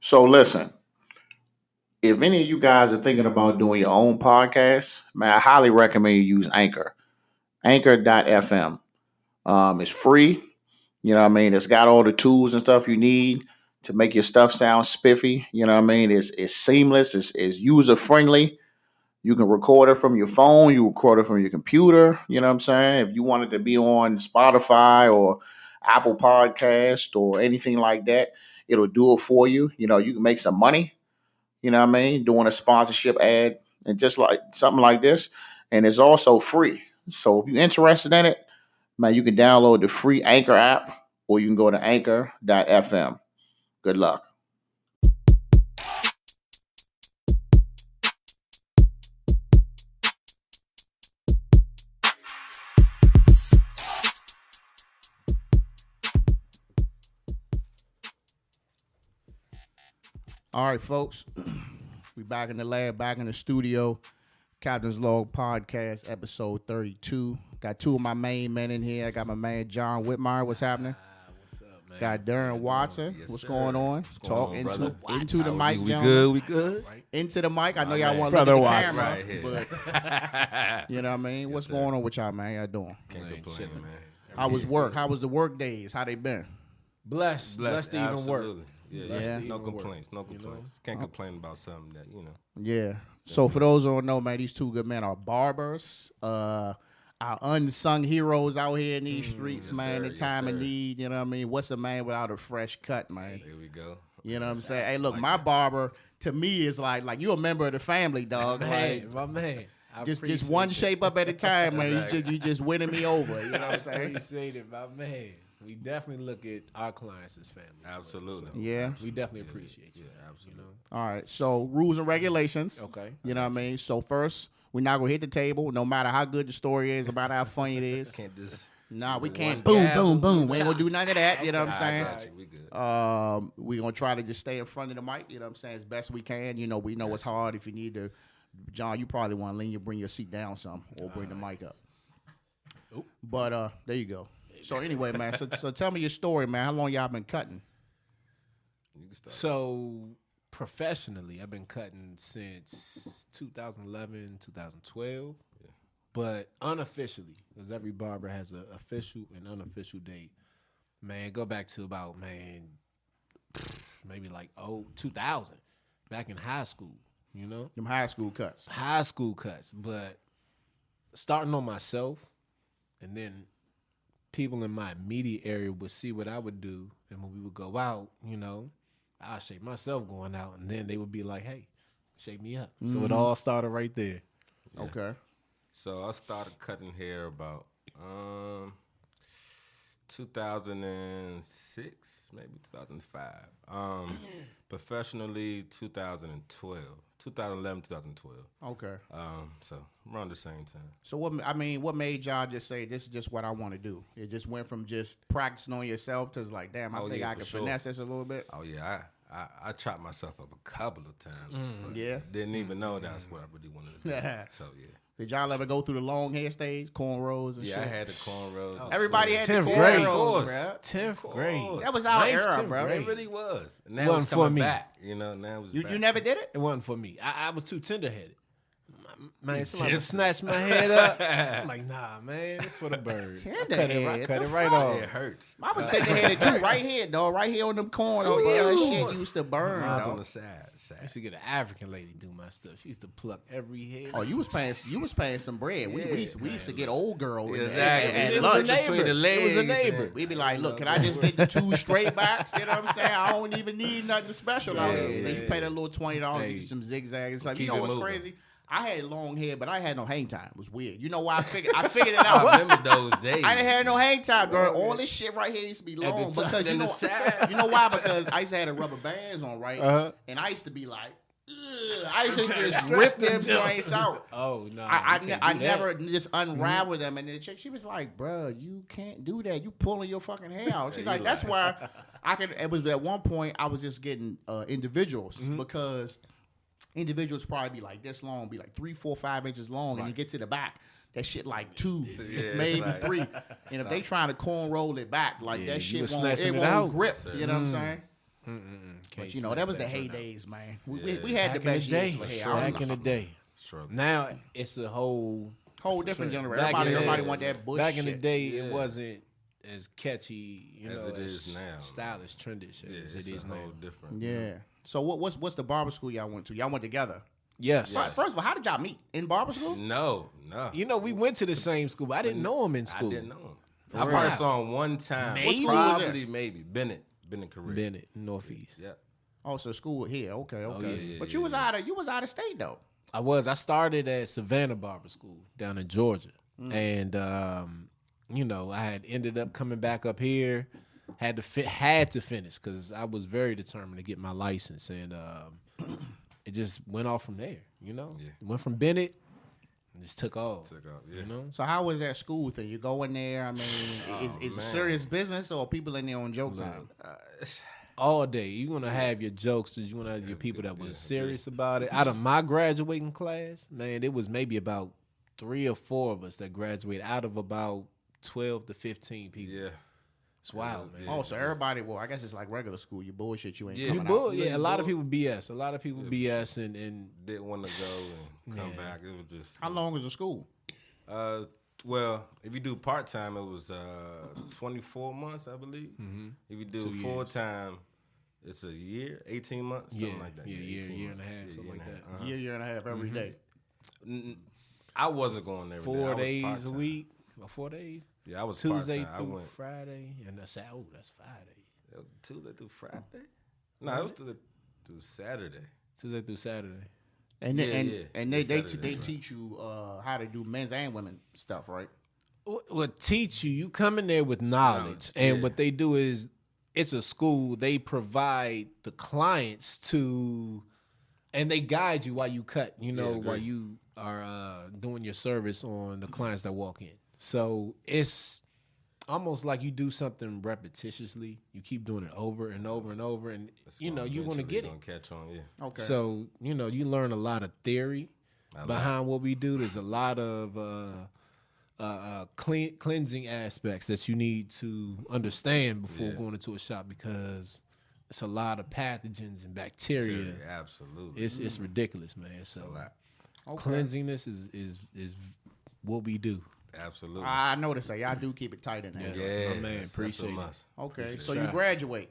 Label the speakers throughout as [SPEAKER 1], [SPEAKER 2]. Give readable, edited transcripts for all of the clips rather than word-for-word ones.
[SPEAKER 1] So listen, if any of you guys are thinking about doing your own podcast, man, I highly recommend you use Anchor. Anchor.fm. It's free. You know what I mean? It's got all the tools and stuff you need to make your stuff sound spiffy. You know what I mean? It's seamless. It's user friendly. You can record it from your phone. You record it from your computer. You know what I'm saying? If you wanted to be on Spotify or Apple Podcast or anything like that, it'll do it for you. You know, you can make some money. You know what I mean? Doing a sponsorship ad and just like something like this. And it's also free. So if you're interested in it, man, you can download the free Anchor app or you can go to anchor.fm. Good luck. All right, folks. We back in the lab, back in the studio. Captain's Log Podcast, episode 32. Got two of my main men in here. I got my man John Whitmire. What's happening?
[SPEAKER 2] What's up, man?
[SPEAKER 1] Got Daron Watson.
[SPEAKER 3] Yes,
[SPEAKER 1] what's
[SPEAKER 3] sir.
[SPEAKER 1] going on? Talk
[SPEAKER 3] on,
[SPEAKER 1] into the mic,
[SPEAKER 3] We
[SPEAKER 1] John.
[SPEAKER 3] good? We good?
[SPEAKER 1] Into the mic. I know y'all
[SPEAKER 3] man.
[SPEAKER 1] want to look at the
[SPEAKER 2] Watson.
[SPEAKER 1] camera,
[SPEAKER 3] Right here.
[SPEAKER 1] but you know what I mean? What's
[SPEAKER 3] sir.
[SPEAKER 1] going on with y'all, man? How y'all doing?
[SPEAKER 3] Can't complain, man.
[SPEAKER 1] How was work? How was the work days? How they been?
[SPEAKER 2] Blessed to even work.
[SPEAKER 3] Absolutely. Yeah,
[SPEAKER 1] Blessed to
[SPEAKER 3] no
[SPEAKER 2] even work,
[SPEAKER 3] complaints. No complaints. Can't complain about something that,
[SPEAKER 1] Yeah. So for those who don't know, man, these two good men are barbers. Our unsung heroes out here in these streets,
[SPEAKER 3] yes,
[SPEAKER 1] man.
[SPEAKER 3] sir.
[SPEAKER 1] In
[SPEAKER 3] Yes,
[SPEAKER 1] time of
[SPEAKER 3] sir.
[SPEAKER 1] need, you know what I mean? What's a man without a fresh cut, man?
[SPEAKER 3] There we go.
[SPEAKER 1] You know what I'm saying? Hey, look, my barber to me is like you a member of the family, dog.
[SPEAKER 2] Hey,
[SPEAKER 1] Like
[SPEAKER 2] my man. I
[SPEAKER 1] just
[SPEAKER 2] appreciate
[SPEAKER 1] one
[SPEAKER 2] it.
[SPEAKER 1] shape up at a time, man.
[SPEAKER 3] Exactly.
[SPEAKER 1] You just winning me over. You know what I'm
[SPEAKER 2] I
[SPEAKER 1] saying?
[SPEAKER 2] appreciate it, my man. We definitely look at our clients as family.
[SPEAKER 3] Absolutely.
[SPEAKER 2] So
[SPEAKER 1] Yeah.
[SPEAKER 2] we definitely appreciate you.
[SPEAKER 3] Yeah, absolutely.
[SPEAKER 1] All right. So rules and regulations.
[SPEAKER 2] Okay.
[SPEAKER 1] You know what I mean? So first, we're not gonna hit the table, no matter how good the story is, about how funny it is.
[SPEAKER 3] Can't just.
[SPEAKER 1] Nah, we
[SPEAKER 3] One
[SPEAKER 1] can't boom,
[SPEAKER 3] gavel,
[SPEAKER 1] boom, boom.
[SPEAKER 3] two
[SPEAKER 1] We ain't gonna do none of that. You know what I'm
[SPEAKER 3] I
[SPEAKER 1] saying?
[SPEAKER 3] got you. We good.
[SPEAKER 1] We're gonna try to just stay in front of the mic, you know what I'm saying, as best we can. You know, we know it's hard if you need to. John, you probably want to lean you bring your seat down some or bring the mic up. But there you go. So anyway, man, so tell me your story, man. How long y'all been cutting?
[SPEAKER 3] You can start.
[SPEAKER 2] So professionally, I've been cutting since 2011, 2012.
[SPEAKER 3] Yeah.
[SPEAKER 2] But unofficially, because every barber has an official and unofficial date, man, go back to about, maybe like 2000, back in high school, you know?
[SPEAKER 1] Them high school cuts.
[SPEAKER 2] High school cuts, but starting on myself, and then people in my immediate area would see what I would do, and when we would go out, you know, I'll shape myself going out, and then they would be like, hey, shape me up. So it all started right there.
[SPEAKER 3] Yeah.
[SPEAKER 1] Okay.
[SPEAKER 3] So I started cutting hair about 2006, maybe 2005. Professionally, 2012. 2011, 2012.
[SPEAKER 1] Okay.
[SPEAKER 3] So around the same time.
[SPEAKER 1] So what made y'all just say this is just what I want to do? It just went from just practicing on yourself to like, damn, I think I
[SPEAKER 3] for
[SPEAKER 1] can
[SPEAKER 3] sure.
[SPEAKER 1] finesse this a little bit.
[SPEAKER 3] Oh yeah, I chopped myself up a couple of times. but
[SPEAKER 1] Yeah.
[SPEAKER 3] Didn't even know that's what I really wanted to do. So yeah.
[SPEAKER 1] Did y'all ever go through the long hair stage, cornrows and
[SPEAKER 3] Yeah,
[SPEAKER 1] shit?
[SPEAKER 3] I had the cornrows.
[SPEAKER 1] Everybody had the
[SPEAKER 2] 10th grade.
[SPEAKER 1] cornrows,
[SPEAKER 3] Of
[SPEAKER 1] bruh.
[SPEAKER 2] 10th grade.
[SPEAKER 1] That was our
[SPEAKER 2] Ninth,
[SPEAKER 1] era,
[SPEAKER 2] 10th
[SPEAKER 1] bro.
[SPEAKER 2] grade.
[SPEAKER 3] It really was. And now
[SPEAKER 2] Wasn't
[SPEAKER 3] it's
[SPEAKER 2] for
[SPEAKER 3] coming
[SPEAKER 2] me.
[SPEAKER 3] back. You know, now it's
[SPEAKER 1] You
[SPEAKER 3] back.
[SPEAKER 1] you never did it?
[SPEAKER 2] It wasn't for me. I was too tender-headed. Man, somebody would snatch my head up. I'm like, nah, man, it's for the birds. I cut it
[SPEAKER 1] Tender-head?
[SPEAKER 2] right
[SPEAKER 1] The
[SPEAKER 2] off.
[SPEAKER 3] It hurts.
[SPEAKER 1] I was taking headed too, right here, dog, right here on them corners,
[SPEAKER 3] Oh,
[SPEAKER 1] bro.
[SPEAKER 3] yeah,
[SPEAKER 1] That
[SPEAKER 3] of
[SPEAKER 1] shit
[SPEAKER 3] course.
[SPEAKER 1] used to burn,
[SPEAKER 3] Mine's on
[SPEAKER 1] dog.
[SPEAKER 3] the side.
[SPEAKER 2] I used to get an African lady do my stuff. She used to pluck every head.
[SPEAKER 1] Oh, you was paying some bread. We used to get old girl in
[SPEAKER 3] Exactly.
[SPEAKER 1] at
[SPEAKER 3] It
[SPEAKER 2] was a
[SPEAKER 1] lunch.
[SPEAKER 2] neighbor.
[SPEAKER 3] between the legs.
[SPEAKER 2] It was a neighbor.
[SPEAKER 1] We'd be like, look, can I just get the two straight backs? You know what I'm saying? I don't even need nothing special out here. Then you pay that little $20,
[SPEAKER 2] Hey.
[SPEAKER 1] get you some zigzags. Like, you
[SPEAKER 3] Keep
[SPEAKER 1] know
[SPEAKER 3] it
[SPEAKER 1] what's
[SPEAKER 3] moving.
[SPEAKER 1] crazy? I had long hair, but I had no hang time. It was weird. You know why I figured it
[SPEAKER 3] I
[SPEAKER 1] out?
[SPEAKER 3] remember those days.
[SPEAKER 1] I didn't have no hang time, girl. All this shit right here used to be
[SPEAKER 2] the
[SPEAKER 1] long
[SPEAKER 2] top
[SPEAKER 1] because
[SPEAKER 3] and the side.
[SPEAKER 1] you know why? Because I used to have the rubber bands on, right?
[SPEAKER 2] Uh-huh.
[SPEAKER 1] And I used to be like, ugh. I used to just
[SPEAKER 2] Stretch
[SPEAKER 1] rip
[SPEAKER 2] them
[SPEAKER 1] them
[SPEAKER 2] junk.
[SPEAKER 1] joints out.
[SPEAKER 2] Oh, no.
[SPEAKER 1] I never just unraveled them, and then the chick, she was like, "Bruh, you can't do that. You pulling your fucking hair out." She's
[SPEAKER 3] Yeah,
[SPEAKER 1] like,
[SPEAKER 3] you
[SPEAKER 1] "That's
[SPEAKER 3] lying.
[SPEAKER 1] why I could." It was at one point I was just getting individuals because individuals probably be like this long, be like 3, 4, 5 inches long, and you get to the back. That shit like 2,
[SPEAKER 3] Yeah, it's
[SPEAKER 1] maybe
[SPEAKER 3] like-
[SPEAKER 1] 3. And if they trying to corn roll it back, like
[SPEAKER 2] Yeah,
[SPEAKER 1] that
[SPEAKER 2] you
[SPEAKER 1] shit
[SPEAKER 2] was
[SPEAKER 1] won't,
[SPEAKER 2] snatching
[SPEAKER 1] it
[SPEAKER 2] it
[SPEAKER 1] won't
[SPEAKER 2] out.
[SPEAKER 1] grip.
[SPEAKER 3] Yes, sir.
[SPEAKER 1] You know what I'm saying? But you know, that was the heydays, man. We
[SPEAKER 2] Back
[SPEAKER 1] had the
[SPEAKER 2] in
[SPEAKER 1] best
[SPEAKER 2] the day.
[SPEAKER 1] years for hair.
[SPEAKER 2] Back in the day.
[SPEAKER 3] Sure.
[SPEAKER 2] Now it's a whole
[SPEAKER 1] different generation.
[SPEAKER 2] Back in
[SPEAKER 1] Everybody
[SPEAKER 2] the-
[SPEAKER 1] want that bush
[SPEAKER 2] Back in the
[SPEAKER 1] shit.
[SPEAKER 2] day, it wasn't as catchy,
[SPEAKER 3] As
[SPEAKER 2] know,
[SPEAKER 3] it is now.
[SPEAKER 2] stylish, trendy shit as it is
[SPEAKER 3] a
[SPEAKER 2] now.
[SPEAKER 3] whole different.
[SPEAKER 1] Yeah. So what's the barber school y'all went to? Y'all went together.
[SPEAKER 2] Yes.
[SPEAKER 1] First of all, how did y'all meet? In barber school?
[SPEAKER 3] No.
[SPEAKER 2] You know, we went to the same school, but I didn't know him in school.
[SPEAKER 3] I didn't know him.
[SPEAKER 1] For
[SPEAKER 3] I
[SPEAKER 1] real?
[SPEAKER 3] probably saw him one time.
[SPEAKER 2] Maybe?
[SPEAKER 1] What school was
[SPEAKER 3] Probably,
[SPEAKER 1] this?
[SPEAKER 3] maybe. Bennett career.
[SPEAKER 2] Bennett, Northeast.
[SPEAKER 3] Yeah.
[SPEAKER 1] Oh, so school here. Okay.
[SPEAKER 3] yeah,
[SPEAKER 1] But you was out of state though.
[SPEAKER 2] I started at Savannah Barber School down in Georgia. And, you know, I had ended up coming back up here. Had to finish because I was very determined to get my license. And it just went off from there, you know?
[SPEAKER 3] Yeah.
[SPEAKER 2] Went from Bennett and just took off.
[SPEAKER 3] Yeah.
[SPEAKER 2] You know?
[SPEAKER 1] So how was that school thing? You go in there. I mean, is it
[SPEAKER 3] man.
[SPEAKER 1] serious business or people in there on joke time?
[SPEAKER 2] All day. You're going to have your jokesters. You're going to have your people that was serious about it. Out of my graduating class, man, it was maybe about 3 or 4 of us that graduated out of about 12 to 15 people.
[SPEAKER 3] Yeah.
[SPEAKER 2] It's wild, man.
[SPEAKER 1] Oh, so everybody, well, I guess it's like regular school. You bullshit, you ain't
[SPEAKER 3] Yeah.
[SPEAKER 1] coming
[SPEAKER 2] You
[SPEAKER 1] out.
[SPEAKER 2] bull, yeah, a lot of people BS. A lot of people BS and
[SPEAKER 3] Didn't want to go and come back. It was just.
[SPEAKER 1] How long is the school?
[SPEAKER 3] Well, if you do part time, it was 24 months, I believe.
[SPEAKER 2] Mm-hmm.
[SPEAKER 3] If you do full time, it's a year, 18 months, something like that.
[SPEAKER 2] Yeah, year
[SPEAKER 3] 18
[SPEAKER 2] and a half,
[SPEAKER 3] months.
[SPEAKER 2] something like that.
[SPEAKER 3] Uh-huh.
[SPEAKER 1] Year and a half every day.
[SPEAKER 3] I wasn't going every day. I
[SPEAKER 2] 4
[SPEAKER 3] was
[SPEAKER 2] days a
[SPEAKER 3] part-time.
[SPEAKER 2] week, or 4 days.
[SPEAKER 3] Yeah, I was
[SPEAKER 2] Tuesday
[SPEAKER 3] part-time. I
[SPEAKER 2] through
[SPEAKER 3] went
[SPEAKER 2] Friday, and that's Friday.
[SPEAKER 3] it was Tuesday through Friday. No, it was through Saturday.
[SPEAKER 2] Tuesday through Saturday.
[SPEAKER 1] And they
[SPEAKER 3] Saturday, right.
[SPEAKER 1] teach you how to do men's and women stuff, right?
[SPEAKER 2] Well, teach you. You come in there with knowledge, and
[SPEAKER 3] yeah.
[SPEAKER 2] what they do is, it's a school. They provide the clients to, and they guide you while you cut. You know,
[SPEAKER 3] Yeah,
[SPEAKER 2] while
[SPEAKER 3] great.
[SPEAKER 2] you are doing your service on the clients that walk in. So it's almost like you do something repetitiously. You keep doing it over and over and over, and
[SPEAKER 3] It's
[SPEAKER 2] you know you're going to
[SPEAKER 3] eventually
[SPEAKER 2] get it.
[SPEAKER 3] gonna catch on, yeah.
[SPEAKER 1] Okay.
[SPEAKER 2] So you know you learn a lot of theory behind what we do. There's a lot of cleansing aspects that you need to understand before going into a shop because it's a lot of pathogens and bacteria.
[SPEAKER 3] Absolutely.
[SPEAKER 2] It's ridiculous, man. So
[SPEAKER 3] a lot.
[SPEAKER 2] cleansiness is what we do.
[SPEAKER 3] Absolutely.
[SPEAKER 1] I noticed that y'all do keep it tight in there.
[SPEAKER 3] yeah,
[SPEAKER 2] my man,
[SPEAKER 3] that's
[SPEAKER 2] appreciate
[SPEAKER 3] a
[SPEAKER 2] it.
[SPEAKER 3] must.
[SPEAKER 1] Okay, so
[SPEAKER 2] Try.
[SPEAKER 1] you graduate.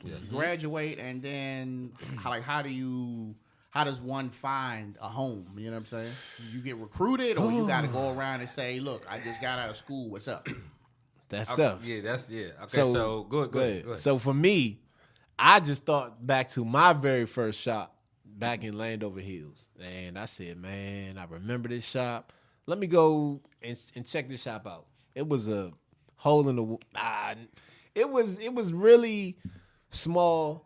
[SPEAKER 3] Yes.
[SPEAKER 1] You graduate, and then how does one find a home? You know what I'm saying? You get recruited, or you got to go around and say, "Look, I just got out of school. What's up?"
[SPEAKER 2] That's
[SPEAKER 3] Okay,
[SPEAKER 2] us.
[SPEAKER 3] yeah, Okay, so go ahead.
[SPEAKER 2] So for me, I just thought back to my very first shop back in Landover Hills, and I said, "Man, I remember this shop. Let me go and check this shop out." It was a hole in the. It was really small,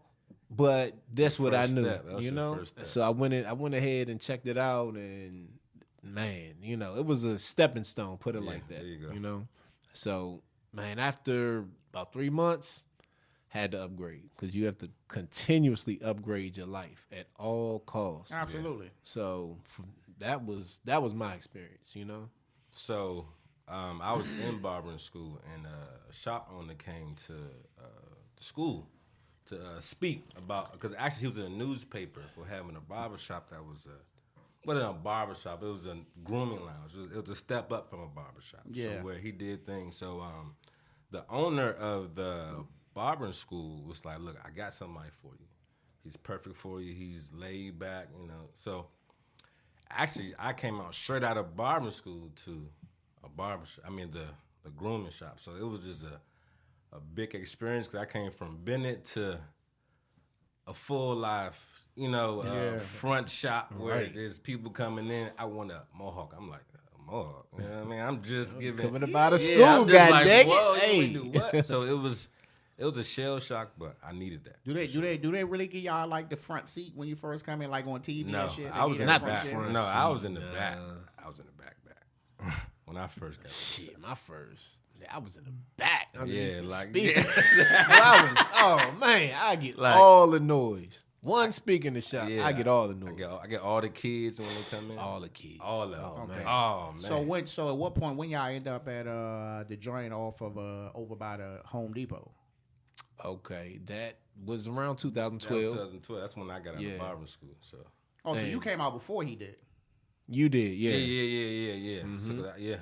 [SPEAKER 2] but that's what I
[SPEAKER 3] first
[SPEAKER 2] knew.
[SPEAKER 3] step. That was
[SPEAKER 2] You
[SPEAKER 3] your
[SPEAKER 2] know,
[SPEAKER 3] first step.
[SPEAKER 2] so I went ahead and checked it out, and man, you know, it was a stepping stone. Put it like that.
[SPEAKER 3] there you go.
[SPEAKER 2] You know, so man, after about 3 months, had to upgrade because you have to continuously upgrade your life at all costs.
[SPEAKER 1] Absolutely.
[SPEAKER 2] So that was my experience, you know.
[SPEAKER 3] So I was in barbering school, and a shop owner came to the school to speak about, because actually he was in a newspaper for having a barber shop that was wasn't a barber shop, it was a grooming lounge. It was a step up from a barber shop.
[SPEAKER 1] Yeah.
[SPEAKER 3] So where he did things. So the owner of the barbering school was like, "Look, I got somebody for you. He's perfect for you. He's laid back, you know." So actually, I came out straight out of barbering school to a barber shop. I mean, the grooming shop. So it was just a big experience because I came from Bennett to a full life, you know, front shop where there's people coming in. I want a mohawk. I'm like, a mohawk? You know what I mean? I'm just giving.
[SPEAKER 2] Coming up out of
[SPEAKER 3] I'm
[SPEAKER 2] school,
[SPEAKER 3] just
[SPEAKER 2] god
[SPEAKER 3] like,
[SPEAKER 2] dang
[SPEAKER 3] whoa,
[SPEAKER 2] it.
[SPEAKER 3] you
[SPEAKER 2] Hey.
[SPEAKER 3] do what? So it was a shell shock, but I needed that.
[SPEAKER 1] Do they really give y'all like the front seat when you first come in, like on TV
[SPEAKER 3] No,
[SPEAKER 1] and shit?
[SPEAKER 3] I was in the
[SPEAKER 2] Not the
[SPEAKER 3] back.
[SPEAKER 2] front
[SPEAKER 3] No, I was
[SPEAKER 2] seat,
[SPEAKER 3] in the
[SPEAKER 2] nah.
[SPEAKER 3] back. I was in the back when I first got.
[SPEAKER 2] Shit, my first. I was in the back.
[SPEAKER 3] Yeah, like
[SPEAKER 2] oh man, I get
[SPEAKER 3] Like-
[SPEAKER 2] all the noise. One speaker in the shop,
[SPEAKER 3] Yeah,
[SPEAKER 2] I get all the noise.
[SPEAKER 3] I get all the kids when they come in.
[SPEAKER 2] all the kids.
[SPEAKER 3] All of them.
[SPEAKER 2] Oh,
[SPEAKER 3] Okay.
[SPEAKER 2] man.
[SPEAKER 3] Oh man.
[SPEAKER 1] So at what point when y'all end up at the joint off of over by the Home Depot?
[SPEAKER 2] Okay, that was around
[SPEAKER 3] That was
[SPEAKER 2] 2012.
[SPEAKER 3] 2012. That's when I got out of barber school. So
[SPEAKER 4] Oh, so you came out before he did.
[SPEAKER 2] You did, yeah.
[SPEAKER 3] yeah. So yeah.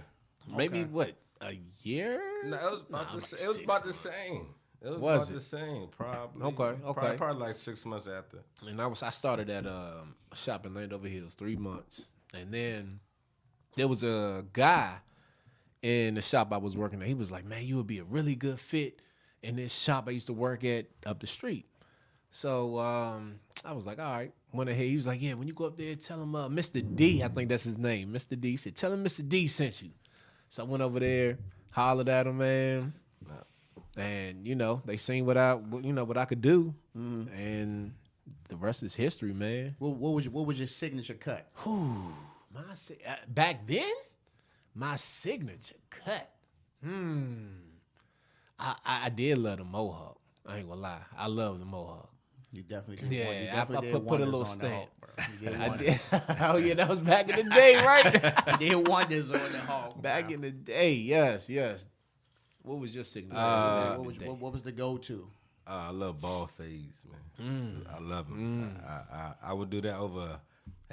[SPEAKER 2] Maybe what, a year?
[SPEAKER 3] No, it was about it was about the same. It was
[SPEAKER 2] Was
[SPEAKER 3] about
[SPEAKER 2] it?
[SPEAKER 3] the same, probably.
[SPEAKER 2] Okay.
[SPEAKER 3] Probably like 6 months after.
[SPEAKER 2] And I started at a shop in Landover Hills 3 months, and then there was a guy in the shop I was working at. He was like, "Man, you would be a really good fit in this shop I used to work at up the street." So I was like, "All right." Went ahead. He was like, "Yeah, when you go up there, tell him Mr. D, I think that's his name, Mr. D." He said, "Tell him Mr. D sent you." So I went over there, hollered at him, man. And they seen what I could do, and the rest is history, man.
[SPEAKER 4] What was your signature cut?
[SPEAKER 2] Back then, my signature cut. I did love the mohawk. I ain't gonna lie, I love the mohawk.
[SPEAKER 4] You definitely did.
[SPEAKER 2] Yeah,
[SPEAKER 4] you definitely
[SPEAKER 2] I
[SPEAKER 4] did
[SPEAKER 2] put a
[SPEAKER 4] wonders
[SPEAKER 2] little
[SPEAKER 4] on the
[SPEAKER 2] stamp.
[SPEAKER 4] Hawk, bro.
[SPEAKER 2] I did. Oh yeah, that was back in the day, right?
[SPEAKER 4] You did wonders on the Hawk.
[SPEAKER 2] Back in the day, yes. What was your signature?
[SPEAKER 4] What was the go-to?
[SPEAKER 3] I love ball fades, man. I love them. I would do that over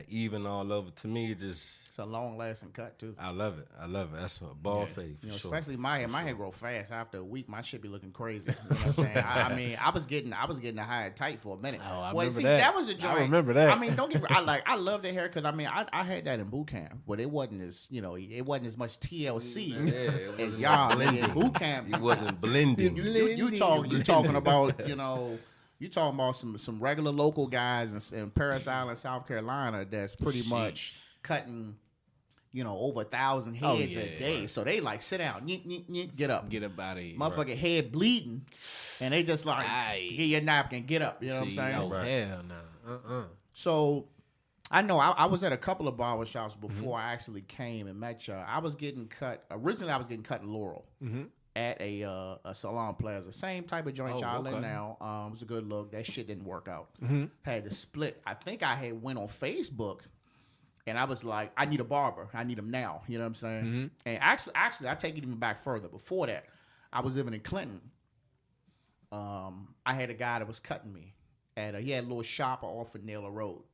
[SPEAKER 3] even all over. To me,
[SPEAKER 4] It's a long-lasting cut too.
[SPEAKER 3] I love it. That's a ball fade for sure.
[SPEAKER 4] Especially my hair. My hair grow fast. After a week, my shit be looking crazy. You know what I'm saying? I mean, I was getting the high and tight for a minute.
[SPEAKER 2] Oh, I
[SPEAKER 4] well,
[SPEAKER 2] remember
[SPEAKER 4] see,
[SPEAKER 2] that.
[SPEAKER 4] was a joint.
[SPEAKER 2] I remember that.
[SPEAKER 4] I mean, don't get me. I love the hair because I mean, I had that in boot camp, but it wasn't as it wasn't as much TLC as y'all in boot camp.
[SPEAKER 3] It wasn't blending.
[SPEAKER 4] You talking about You talking about some regular local guys in Paris Island, South Carolina that's pretty much cutting, over 1,000 heads a day. Right. So they like sit down, get up.
[SPEAKER 2] Get up out of here.
[SPEAKER 4] Motherfucker head bleeding. And they just like, get your napkin, get up. You know what I'm saying?
[SPEAKER 2] Oh, hell no.
[SPEAKER 4] So I know I was at a couple of barber shops before I actually came and met y'all. I was getting cut. Originally, I was getting cut in Laurel. At a Salon Plaza. Same type of joint y'all in now. It was a good look. That shit didn't work out. Had to split. I think I had went on Facebook and I was like, I need a barber. I need him now. You know what I'm saying? And actually, I take it even back further. Before that, I was living in Clinton. I had a guy that was cutting me. He had a little shop off of Naylor Road.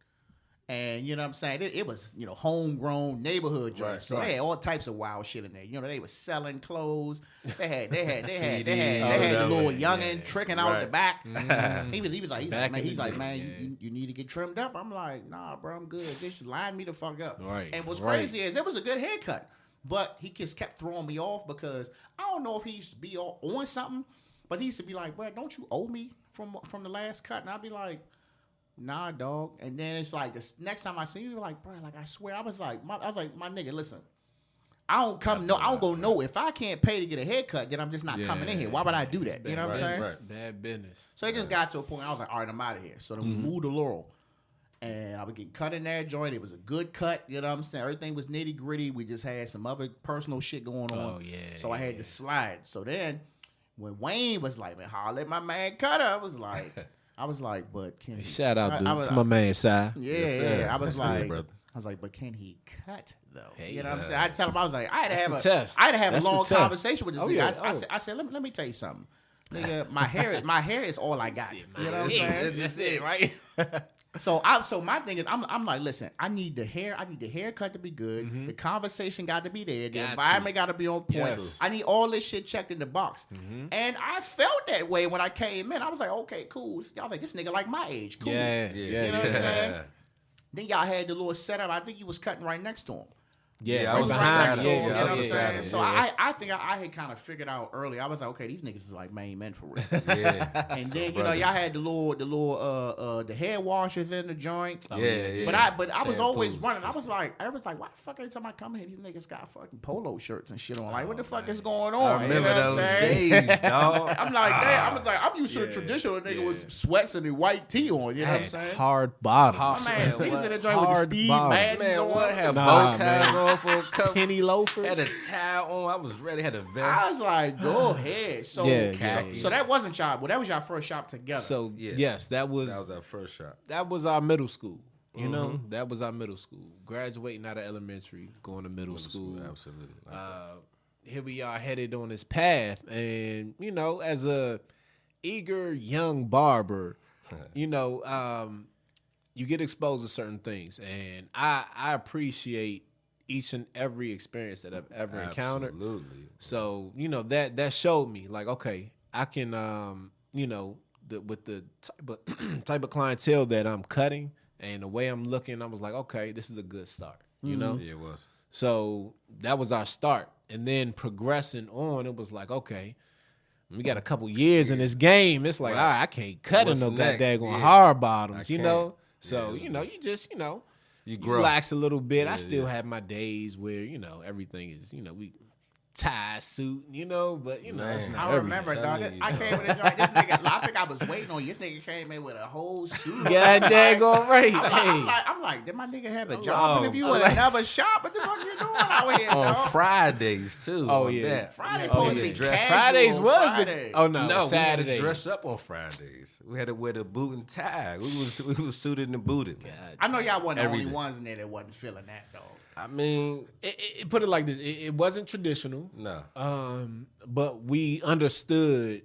[SPEAKER 4] And you know what I'm saying? It was, homegrown neighborhood joints. So they had all types of wild shit in there. They were selling clothes. They had the little youngin tricking out the back. He was like, man, you need to get trimmed up. I'm like, nah, bro, I'm good. Just line me the fuck up.
[SPEAKER 2] Right.
[SPEAKER 4] And what's crazy is it was a good haircut. But he just kept throwing me off because I don't know if he used to be on something, but he used to be like, bro, don't you owe me from the last cut? And I'd be like, nah, dog. And then it's like the next time I see you, like, bro, like I swear, I was like, my nigga, listen, I don't go no. If I can't pay to get a haircut, then I'm just not coming in here. Why would I do that? You know what I'm saying?
[SPEAKER 3] Right.
[SPEAKER 2] Bad business.
[SPEAKER 4] So it just got to a point. I was like, all right, I'm out of here. So then we moved to Laurel, and I was getting cut in that joint. It was a good cut. You know what I'm saying? Everything was nitty gritty. We just had some other personal shit going on.
[SPEAKER 2] Oh yeah.
[SPEAKER 4] So I had to slide. So then when Wayne was like, man, holla at my man Cutter, I was like, but can he?
[SPEAKER 2] Shout out to my man, Si.
[SPEAKER 4] Yeah. I was
[SPEAKER 3] That's
[SPEAKER 4] like,
[SPEAKER 3] good, brother.
[SPEAKER 4] but can he cut though?
[SPEAKER 2] Hey,
[SPEAKER 4] you know what I'm saying? I tell him, I was like, I had to have a
[SPEAKER 2] That's
[SPEAKER 4] long
[SPEAKER 2] the test.
[SPEAKER 4] conversation with this nigga.
[SPEAKER 2] Yeah.
[SPEAKER 4] I said, let me tell you something, nigga. My hair is all I got. You know what I'm saying?
[SPEAKER 2] That's it, right?
[SPEAKER 4] So my thing is, I'm like, listen, I need the haircut to be good. The conversation got to be there. The environment got to be on point.
[SPEAKER 2] Yes.
[SPEAKER 4] I need all this shit checked in the box. And I felt that way when I came in. I was like, okay, cool. I was like, this nigga like my age. Cool.
[SPEAKER 2] Yeah.
[SPEAKER 4] You know what I'm saying? Then y'all had the little setup. I think you was cutting right next to him.
[SPEAKER 2] Yeah,
[SPEAKER 3] I
[SPEAKER 2] right
[SPEAKER 3] was
[SPEAKER 2] behind.
[SPEAKER 3] beside
[SPEAKER 4] You
[SPEAKER 3] him.
[SPEAKER 4] know
[SPEAKER 3] Yeah,
[SPEAKER 4] what I'm
[SPEAKER 3] beside
[SPEAKER 4] saying?
[SPEAKER 3] him.
[SPEAKER 4] So
[SPEAKER 3] Yeah.
[SPEAKER 4] I think I had kind of figured out early. I was like, okay, these niggas is like main men for real.
[SPEAKER 3] Yeah.
[SPEAKER 4] And then y'all had the little the hair washers in the joint.
[SPEAKER 3] Yeah.
[SPEAKER 4] But I was always
[SPEAKER 3] Shampoos.
[SPEAKER 4] running. I was like, why the fuck every time I come here, these niggas got fucking polo shirts and shit on? Like, what the fuck is going on?
[SPEAKER 3] I remember
[SPEAKER 4] you know
[SPEAKER 3] those
[SPEAKER 4] what I'm saying?
[SPEAKER 3] days, dog.
[SPEAKER 4] I'm like, damn. I was like, I'm used to the traditional nigga with sweats and a white tee on. You know what I'm saying?
[SPEAKER 2] Hard bottoms.
[SPEAKER 4] My man, niggas in the joint with the
[SPEAKER 2] Hard
[SPEAKER 4] Steve
[SPEAKER 2] bottom.
[SPEAKER 4] Madden's
[SPEAKER 3] Man,
[SPEAKER 4] on.
[SPEAKER 3] what? Had
[SPEAKER 2] Nah,
[SPEAKER 3] bow ties
[SPEAKER 2] man.
[SPEAKER 3] on for a couple.
[SPEAKER 2] Penny loafers.
[SPEAKER 3] Had a tie on. I was ready. Had a vest.
[SPEAKER 4] I was like, go ahead. So,
[SPEAKER 2] Yeah,
[SPEAKER 4] so that wasn't y'all. Well, that was y'all first shop together.
[SPEAKER 2] So
[SPEAKER 3] Yeah.
[SPEAKER 2] yes, that
[SPEAKER 3] That was
[SPEAKER 2] was
[SPEAKER 3] our first shot.
[SPEAKER 2] our middle school. You know, that was our middle school. Graduating out of elementary, going to middle school.
[SPEAKER 3] Absolutely.
[SPEAKER 2] Here we are headed on this path, and as a eager young barber, you know, you get exposed to certain things, and I appreciate each and every experience that I've ever encountered.
[SPEAKER 3] Absolutely.
[SPEAKER 2] So, you know, that showed me like, okay, I can, you know, with the type of clientele that I'm cutting and the way I'm looking, I was like, okay, this is a good start, you know?
[SPEAKER 3] Yeah, it was.
[SPEAKER 2] So that was our start. And then progressing on, it was like, okay, we got a couple years in this game. It's like, all right, I can't cut in no goddamn hard bottoms, you know? So, you know, you just, you know, you relax a little bit. I still have my days where, you know, everything is, you know, we tie suit, you know, but, you know, it's not
[SPEAKER 4] I remember, dog. I came with a joint. This nigga, I think I was waiting on you. This nigga came in with a whole suit.
[SPEAKER 2] God dang on right.
[SPEAKER 4] I'm like, did my nigga have a job interview at another shop? What the fuck you doing out here,
[SPEAKER 3] on
[SPEAKER 4] dog?
[SPEAKER 3] Fridays, too.
[SPEAKER 2] Oh, yeah.
[SPEAKER 4] Friday supposed to be casual.
[SPEAKER 2] Fridays was
[SPEAKER 4] Friday.
[SPEAKER 2] the... Oh, no,
[SPEAKER 3] No,
[SPEAKER 2] Saturday.
[SPEAKER 3] we had to dress up on Fridays. We had to wear the boot and tie. We was suited and booted.
[SPEAKER 4] I know y'all wasn't the only ones in there that wasn't feeling that, dog.
[SPEAKER 3] I mean,
[SPEAKER 2] it put it like this. It wasn't traditional.
[SPEAKER 3] no.
[SPEAKER 2] But we understood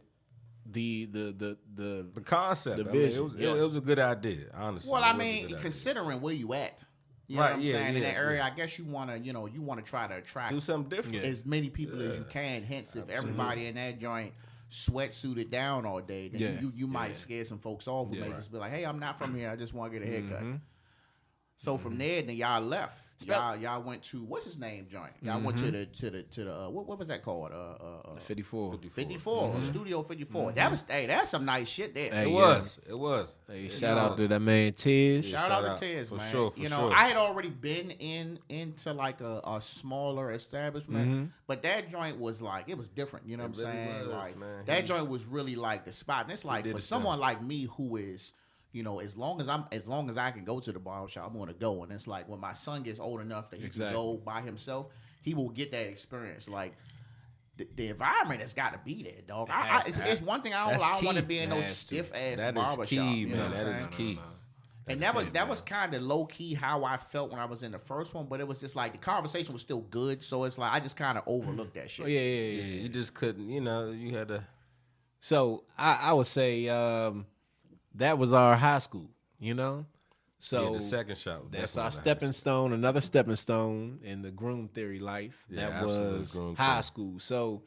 [SPEAKER 2] the
[SPEAKER 3] Concept.
[SPEAKER 2] the
[SPEAKER 3] I mean,
[SPEAKER 2] vision,
[SPEAKER 3] it was a good idea, honestly.
[SPEAKER 4] Well,
[SPEAKER 3] It
[SPEAKER 4] I
[SPEAKER 3] was a
[SPEAKER 4] mean,
[SPEAKER 3] good idea.
[SPEAKER 4] considering where you at, you know
[SPEAKER 3] Right,
[SPEAKER 4] what I'm
[SPEAKER 3] yeah,
[SPEAKER 4] saying, in
[SPEAKER 3] yeah,
[SPEAKER 4] that area,
[SPEAKER 3] yeah.
[SPEAKER 4] I guess you want to try to attract
[SPEAKER 3] do something different.
[SPEAKER 4] as many people as you can. Hence, if everybody in that joint sweatsuited down all day, then you might scare some folks off. Who may just be like, hey, I'm not from here. I just want to get a haircut. So from there, then y'all left. Y'all went to what's his name joint? Y'all went to the what was that called?
[SPEAKER 2] 54.
[SPEAKER 4] 54 Studio 54. That's some nice shit there.
[SPEAKER 2] Hey,
[SPEAKER 3] It was.
[SPEAKER 2] Hey, shout out to that man Tiz.
[SPEAKER 4] Shout out to Tiz, man.
[SPEAKER 3] For
[SPEAKER 4] you know,
[SPEAKER 3] sure.
[SPEAKER 4] I had already been into like a smaller establishment, but that joint was like, it was different. You know what I'm
[SPEAKER 3] really
[SPEAKER 4] saying?
[SPEAKER 3] was,
[SPEAKER 4] Like
[SPEAKER 3] man.
[SPEAKER 4] that joint was really like the spot. And it's like
[SPEAKER 3] did
[SPEAKER 4] for
[SPEAKER 3] his
[SPEAKER 4] someone like me who is, you know, as long as I can go to the barbershop, I'm gonna go. And it's like when my son gets old enough that he can go by himself, he will get that experience. Like the environment has got to be there, dog. It's one thing I don't want to be in those stiff ass barbershop.
[SPEAKER 3] That is key,
[SPEAKER 4] you know
[SPEAKER 3] man.
[SPEAKER 4] what
[SPEAKER 3] That
[SPEAKER 4] I'm
[SPEAKER 3] is
[SPEAKER 4] saying?
[SPEAKER 3] key.
[SPEAKER 4] And that was kind of low key how I felt when I was in the first one, but it was just like the conversation was still good, so it's like I just kind of overlooked that shit.
[SPEAKER 2] Yeah.
[SPEAKER 3] You just couldn't, you know, you had to.
[SPEAKER 2] So I would say that was our high school, you know? So
[SPEAKER 3] the second shop.
[SPEAKER 2] that's our stepping stone, another stepping stone in the Groom theory life.
[SPEAKER 3] Yeah,
[SPEAKER 2] that was
[SPEAKER 3] Groom
[SPEAKER 2] high
[SPEAKER 3] theory.
[SPEAKER 2] school. So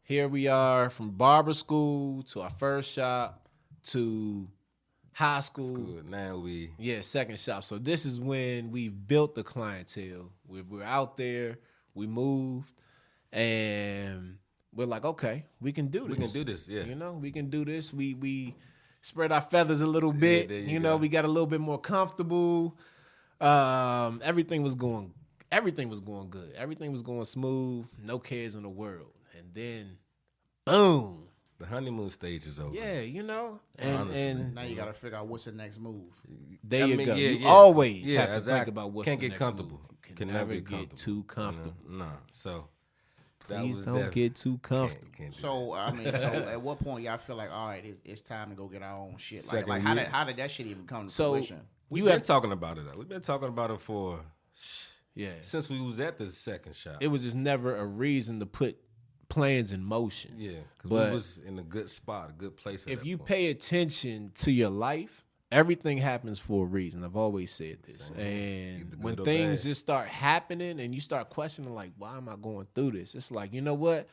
[SPEAKER 2] here we are from barber school to our first shop to high school.
[SPEAKER 3] Good. Now we.
[SPEAKER 2] Yeah, second shop. So this is when we built the clientele. We're out there, we moved, and we're like, okay, we can do this.
[SPEAKER 3] We can do this, yeah.
[SPEAKER 2] You know, we can do this. We spread our feathers a little bit.
[SPEAKER 3] there
[SPEAKER 2] You
[SPEAKER 3] go.
[SPEAKER 2] know, we got a little bit more comfortable. Everything was going good. Everything was going smooth. No cares in the world. And then, boom.
[SPEAKER 3] The honeymoon stage is over.
[SPEAKER 2] Yeah, you know.
[SPEAKER 3] Honestly.
[SPEAKER 2] And
[SPEAKER 4] Now you got to figure out what's the next move.
[SPEAKER 2] there you go.
[SPEAKER 3] Yeah,
[SPEAKER 2] you
[SPEAKER 3] yeah.
[SPEAKER 2] always
[SPEAKER 3] Yeah,
[SPEAKER 2] have to think
[SPEAKER 3] exactly.
[SPEAKER 2] about what's
[SPEAKER 3] Can't
[SPEAKER 2] the
[SPEAKER 3] get
[SPEAKER 2] next
[SPEAKER 3] comfortable.
[SPEAKER 2] move. You
[SPEAKER 3] Can
[SPEAKER 2] never
[SPEAKER 3] never
[SPEAKER 2] get
[SPEAKER 3] get
[SPEAKER 2] too comfortable.
[SPEAKER 3] Nah. So. that
[SPEAKER 2] Please
[SPEAKER 3] was
[SPEAKER 2] don't
[SPEAKER 3] definitely-
[SPEAKER 2] get too comfortable.
[SPEAKER 3] Can't do
[SPEAKER 4] So I mean, so at what point y'all feel like, all right, it's time to go get our own shit?
[SPEAKER 3] Second
[SPEAKER 4] Like
[SPEAKER 3] year.
[SPEAKER 4] how did that shit even come to
[SPEAKER 2] So
[SPEAKER 4] fruition?
[SPEAKER 3] We've
[SPEAKER 2] you
[SPEAKER 3] been
[SPEAKER 2] have
[SPEAKER 3] talking about it. Though. We've been talking about it for
[SPEAKER 2] yeah.
[SPEAKER 3] since we was at the second shop.
[SPEAKER 2] It was just never a reason to put plans in motion.
[SPEAKER 3] Yeah, because
[SPEAKER 2] But
[SPEAKER 3] we was in a good spot, a good place. At
[SPEAKER 2] If
[SPEAKER 3] that
[SPEAKER 2] you
[SPEAKER 3] point.
[SPEAKER 2] pay attention to your life, everything happens for a reason. I've always said this.
[SPEAKER 3] Either
[SPEAKER 2] And
[SPEAKER 3] good
[SPEAKER 2] when
[SPEAKER 3] or
[SPEAKER 2] things
[SPEAKER 3] bad.
[SPEAKER 2] just start happening and you start questioning, like, why am I going through this? It's like, you know what?